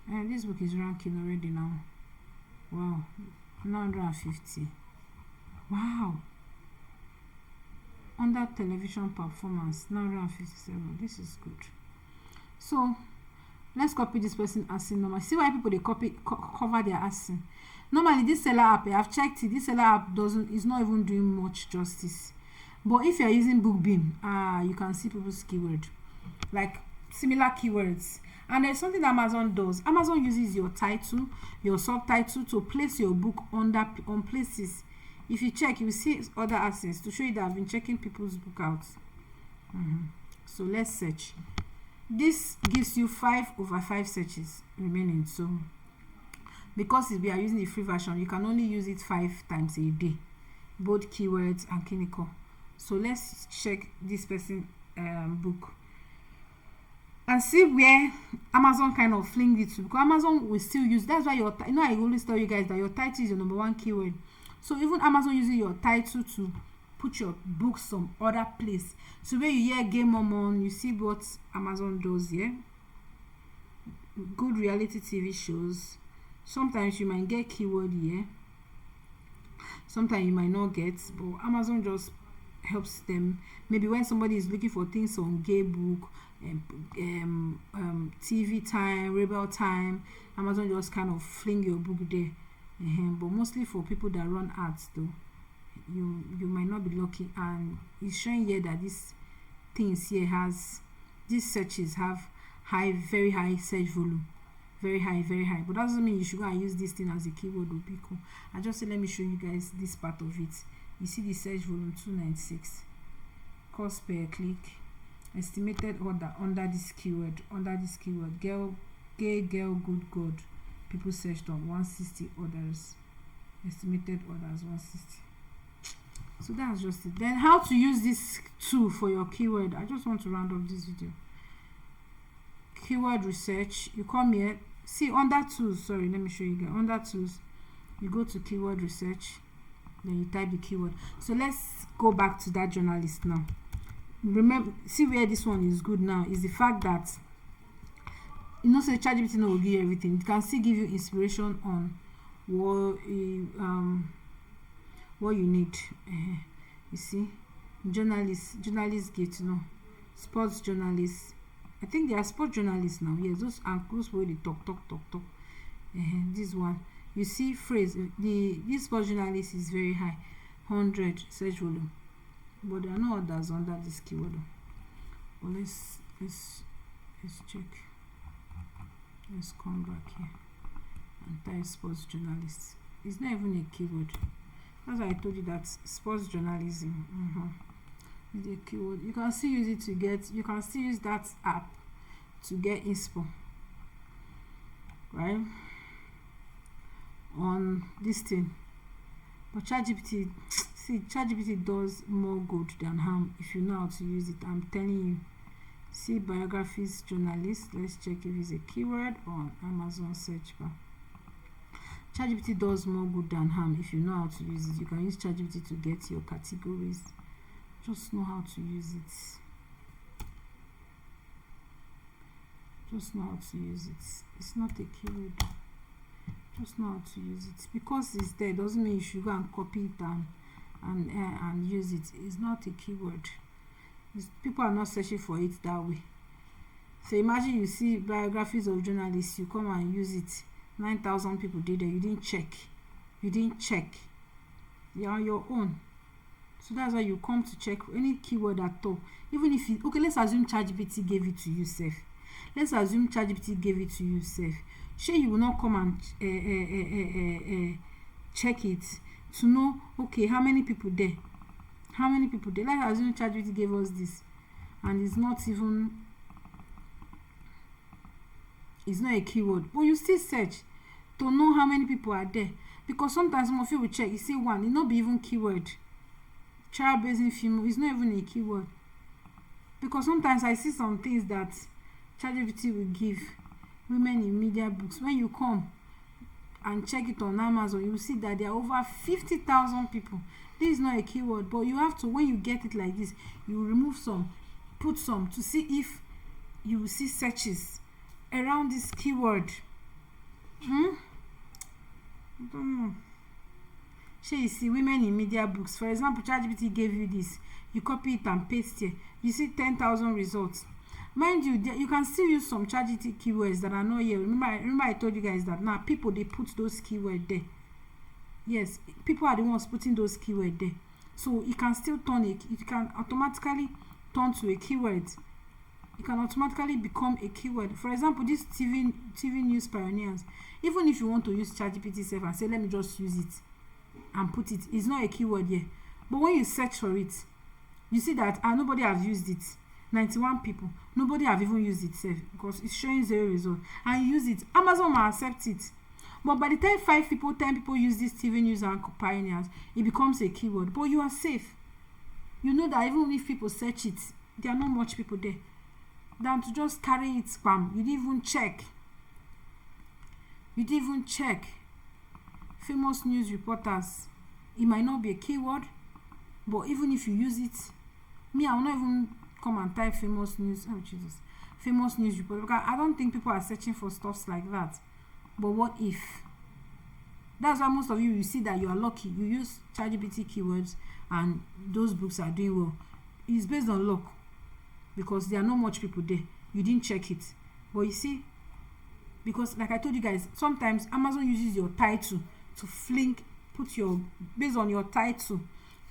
this book is ranking already now. Wow, 950. Wow, under television performance 957. This is good. So let's copy this person as in normal. See why people they cover their as. Normally this seller app, I've checked it, this seller app is not even doing much justice. But if you are using BookBeam, you can see people's keyword, like similar keywords. And there's something that Amazon does. Amazon uses your title, your subtitle to place your book on places. If you check, you will see other assets to show you that I've been checking people's book out. So let's search. This gives you 5/5 searches remaining. So because we are using the free version, you can only use it 5 times a day, both keywords and clinical. So let's check this person book and see where Amazon kind of fling it to, because Amazon will still use, that's why your, you know, I always tell you guys that your title is your #1 keyword. So even Amazon using your title to put your book some other place. So where you hear Game On, you see what Amazon does here. Good reality TV shows. Sometimes you might get keyword here, sometimes you might not get, but Amazon just helps them. Maybe when somebody is looking for things on gay book, TV time, rebel time, Amazon just kind of fling your book there. But mostly for people that run ads though, you might not be lucky. And it's showing here that these things here these searches have very high search volume, very high. But that doesn't mean you should go and use this thing as a keyword. Would be cool. I just say let me show you guys this part of it. You see the search volume 296, cost per click, estimated order under this keyword, girl, gay girl, good god, people searched on 160 orders, estimated orders 160. So that's just it. Then how to use this tool for your keyword. I just want to round up this video. Keyword research, you come here, See, under tools, sorry, let me show you guys. Under tools, you go to keyword research, then you type the keyword. So let's go back to that journalist now. Remember, see where this one is good now is the fact that say ChatGPT no will give you everything. It can still give you inspiration on what you need. You see, journalists get to know. Sports journalists, I think they are sports journalists now. Yes, those are close where they talk. This one, you see phrase, this sports journalist is very high, 100 search volume, but there are no others under this keyword. But let's check. Let's come back here and type sports journalist. It's not even a keyword. That's why I told you that sports journalism is a keyword. You can still use it to get. You can still use that app to get inspo, right? On this thing. But ChatGPT, see, ChatGPT does more good than harm if you know how to use it. I'm telling you. See, biographies journalist. Let's check if it's a keyword on Amazon search bar. ChatGPT does more good than harm if you know how to use it. You can use ChatGPT to get your categories. Just know how to use it. Just know how to use it. It's not a keyword. Just know how to use it. Because it's there doesn't mean you should go and copy it and use it. It's not a keyword. People are not searching for it that way. So imagine you see biographies of journalists, you come and use it. 9,000 people did it. You didn't check. You're on your own. So that's why you come to check any keyword at all. Even if okay, let's assume ChatGPT gave it to you safe. Sure, you will not come and check it to know okay how many people there. Let's assume ChatGPT gave us this, and it's not a keyword, but you still search to know how many people are there, because sometimes some of you will check, you see one, it not be even keyword. Child-raising female is not even a keyword, because sometimes I see some things that ChatGPT will give women in media books. When you come and check it on Amazon, you will see that there are over 50,000 people. This is not a keyword, but you have to, when you get it like this, you remove some, put some to see if you will see searches around this keyword. I don't know. Sure, you see women in media books. For example, ChatGPT gave you this. You copy it and paste here. You see 10,000 results. Mind you, you can still use some ChatGPT keywords that are not here. Remember I told you guys that now people, they put those keywords there. Yes, people are the ones putting those keywords there. So you can still turn it. It can automatically turn to a keyword. It can automatically become a keyword. For example, this TV news pioneers. Even if you want to use ChatGPT self and say, let me just use it and put it, it's not a keyword here. But when you search for it, you see that nobody has used it. 91 people, nobody have even used it self, because it's showing 0 result. And you use it, Amazon will accept it. But by the time 5 people, 10 people use this TV news and pioneers, it becomes a keyword. But you are safe. You know that even if people search it, there are not much people there. Than to just carry it spam. You didn't even check. Famous news reporters. It might not be a keyword, but even if you use it, I will not even come and type famous news report, because I don't think people are searching for stuffs like that. But what if? That's why most of you see that you are lucky. You use ChatGPT keywords and those books are doing well. It's based on luck, because there are not much people there. You didn't check it. But you see, because like I told you guys, sometimes Amazon uses your title to based on your title,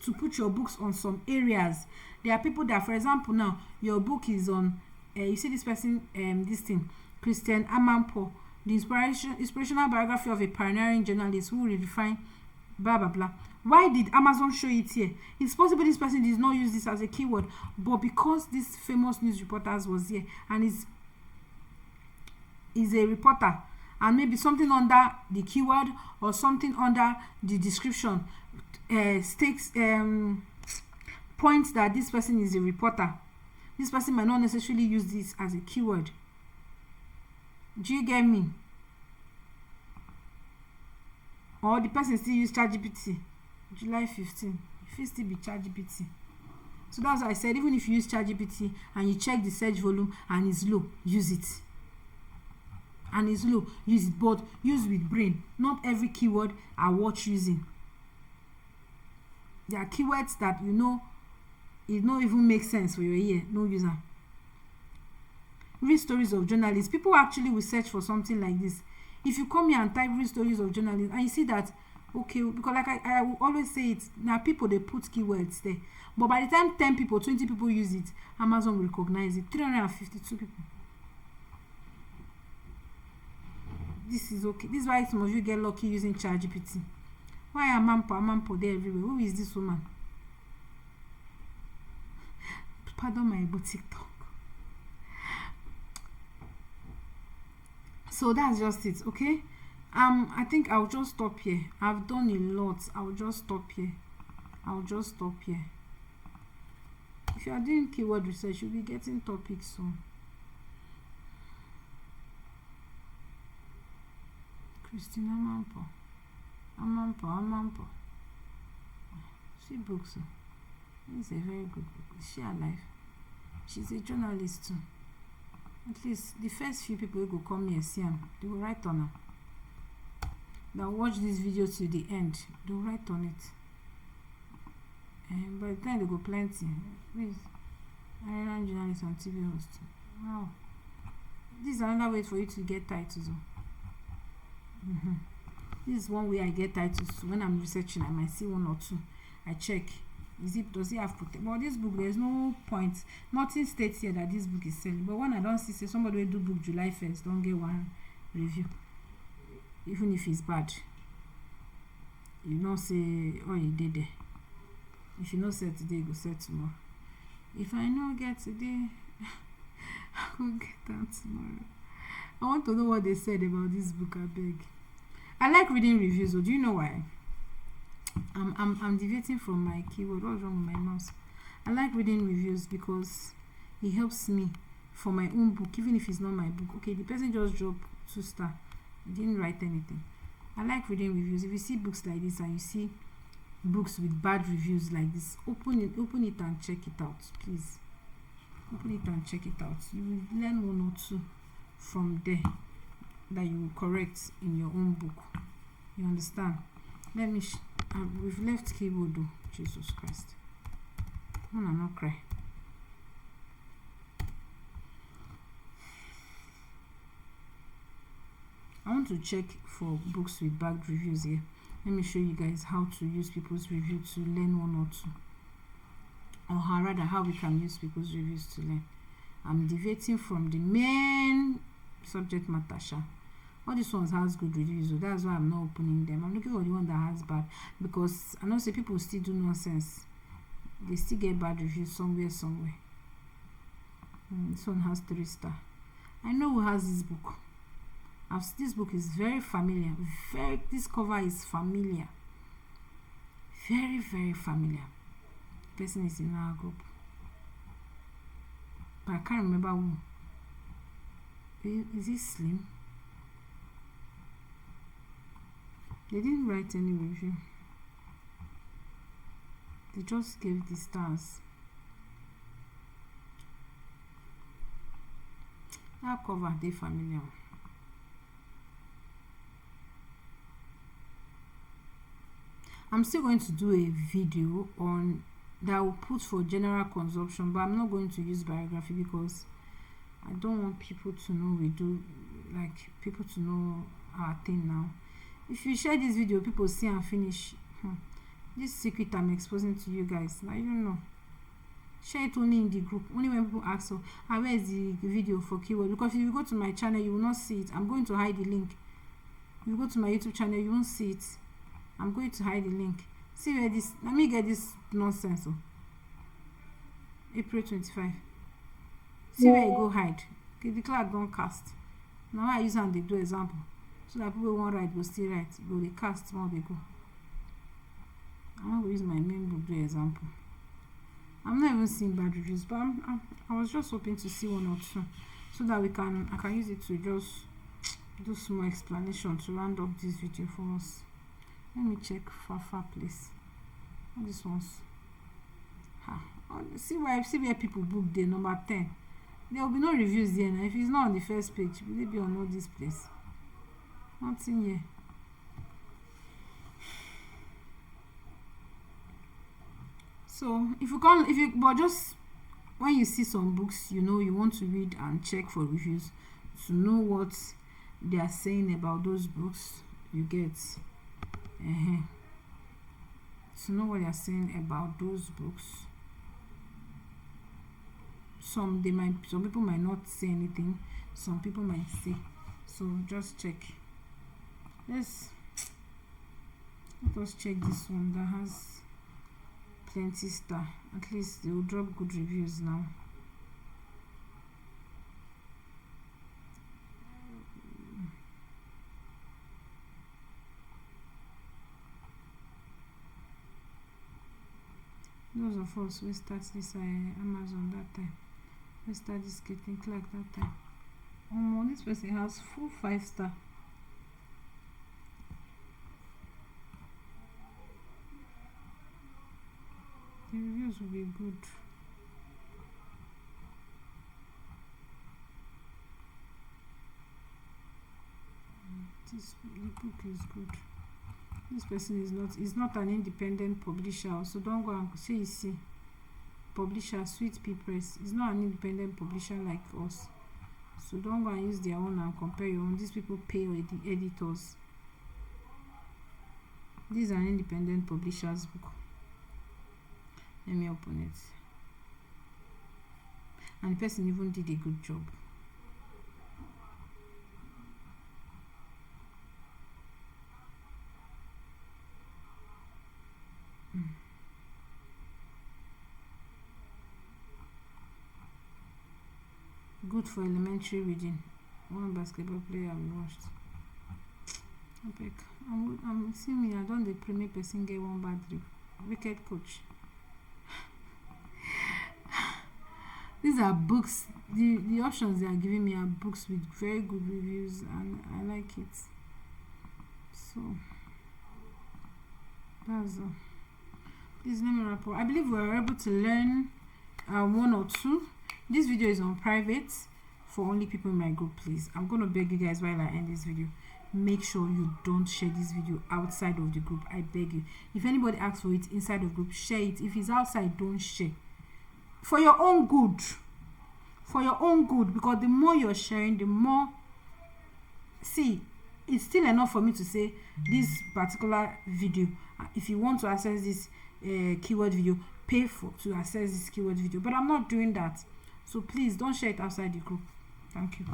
to put your books on some areas. There are people that, for example, now your book is on you see this person, this thing, Christian Amanpour, the inspirational biography of a pioneering journalist who redefined blah blah blah. Why did Amazon show it here? It's possible this person did not use this as a keyword, but because this famous news reporters was here and is a reporter, and maybe something under the keyword or something under the description stakes points that this person is a reporter. This person might not necessarily use this as a keyword. Do you get me? or the person still use ChatGPT. July 15, if it still be ChatGPT. So that's why I said, even if you use ChatGPT and you check the search volume and it's low, use it. And it's low, use it, but use with brain. Not every keyword are worth using. There are keywords that it don't even make sense for your ear. No user. Read stories of journalists. People actually will search for something like this. If you come here and type read stories of journalists and you see that, okay, because like I will always say it, now people they put keywords there, but by the time 10 people, 20 people use it, Amazon will recognize it. 352 people. This is okay. This is why some of you get lucky using ChatGPT. Why Amampo there everywhere? Who is this woman? Pardon my boutique talk. So that's just it, okay? I think I'll just stop here. I've done a lot. I'll just stop here. If you are doing keyword research, you'll be getting topics soon. Christina Amampo. She books. It's a very good book. Is she alive? She's a journalist too. At least the first few people who go come here see them, they will write on her. They'll watch this video to the end. They'll write on it. And by the time they go plenty. Please, Ireland journalist and TV host. Wow. This is another way for you to get titles. This is one way I get titles. So when I'm researching, I might see one or two. I check. Does it have protection? But this book, there's no point. Nothing states here that this book is selling. But when I don't see, say somebody will do book July 1st, don't get one review. Even if it's bad. You don't say, oh, you did it. If you know say today, you go say tomorrow. If I know get today, I will get that tomorrow. I want to know what they said about this book, I beg. I like reading reviews, though. Do you know why? I'm deviating from my keyword. What's wrong with my mouse? I like reading reviews because it helps me for my own book, even if it's not my book. Okay, the person just dropped 2 stars. Didn't write anything. I like reading reviews. If you see books like this and you see books with bad reviews like this, open it and check it out, please. Open it and check it out. You will learn 1 or 2 from there that you will correct in your own book. You understand? Let me we've left keyboard though. Jesus Christ. No, not cry. I want to check for books with bad reviews here. Let me show you guys how to use people's review to learn 1 or 2. Or rather how we can use people's reviews to learn. I'm deviating from the main subject matter. All these ones has good reviews, so that's why I'm not opening them. I'm looking for the one that has bad, because I know say people still do nonsense. They still get bad reviews somewhere. This one has 3 stars. I know who has this book. This book is very familiar. This cover is familiar. Very, very familiar. The person is in our group, but I can't remember who. Is it Slim? They didn't write any review. They just gave the stars. That cover, they familiar. I'm still going to do a video on that I will put for general consumption, but I'm not going to use biography because I don't want people to know people to know our thing now. If you share this video, people see and finish. This secret I'm exposing to you guys. Now you know. Share it only in the group. Only when people ask, so where is the video for keyword? Because if you go to my channel, you will not see it. I'm going to hide the link. If you go to my YouTube channel, you won't see it. I'm going to hide the link. See where this. Let me get this nonsense. April 25. See where you go hide. Okay, the cloud don't cast. Now I use and they do example. So that people won't write, go still write. Go they cast more they go. I'm going to use my main book do example. I'm not even seeing bad reviews, but I was just hoping to see 1 or 2, so that I can use it to just do small explanation to round up this video for us. Let me check Fafa, please. All these ones. See where people book the number 10. There will be no reviews there now. If it's not on the first page, will it be on all this place? Nothing here. So but just when you see some books, you want to read and check for reviews to know what they are saying about those books. You get to know what they are saying about those books. Some people might not say anything, some people might say. So just check. Let us check this one that has plenty star. At least they will drop good reviews now. Those of us we start this Amazon that time. We start this getting like that time. This person has full 5 star. The reviews will be good. The book is good. This person is not an independent publisher, so don't go and say you see publisher Sweet Pea Press is not an independent publisher like us, so don't go and use their own and compare your own. These people pay the editors. This is an independent publisher's book. Let me open it. And the person even did a good job. Good for elementary reading. One basketball player we watched. I'm seeing me. I don't the premier person get one bad review. Wicked coach. These are books. The options they are giving me are books with very good reviews, and I like it. So that's all. Please let me wrap up. I believe we were able to learn 1 or 2. This video is on private for only people in my group. Please, I'm going to beg you guys while I end this video, make sure you don't share this video outside of the group. I beg you. If anybody asks for it inside the group, share it. If it's outside, don't share. For your own good. For your own good, because the more you're sharing, the more. See, it's still enough for me to say this particular video. If you want to access this keyword video, pay to access this keyword video. But I'm not doing that. So please don't share it outside the group. Thank you.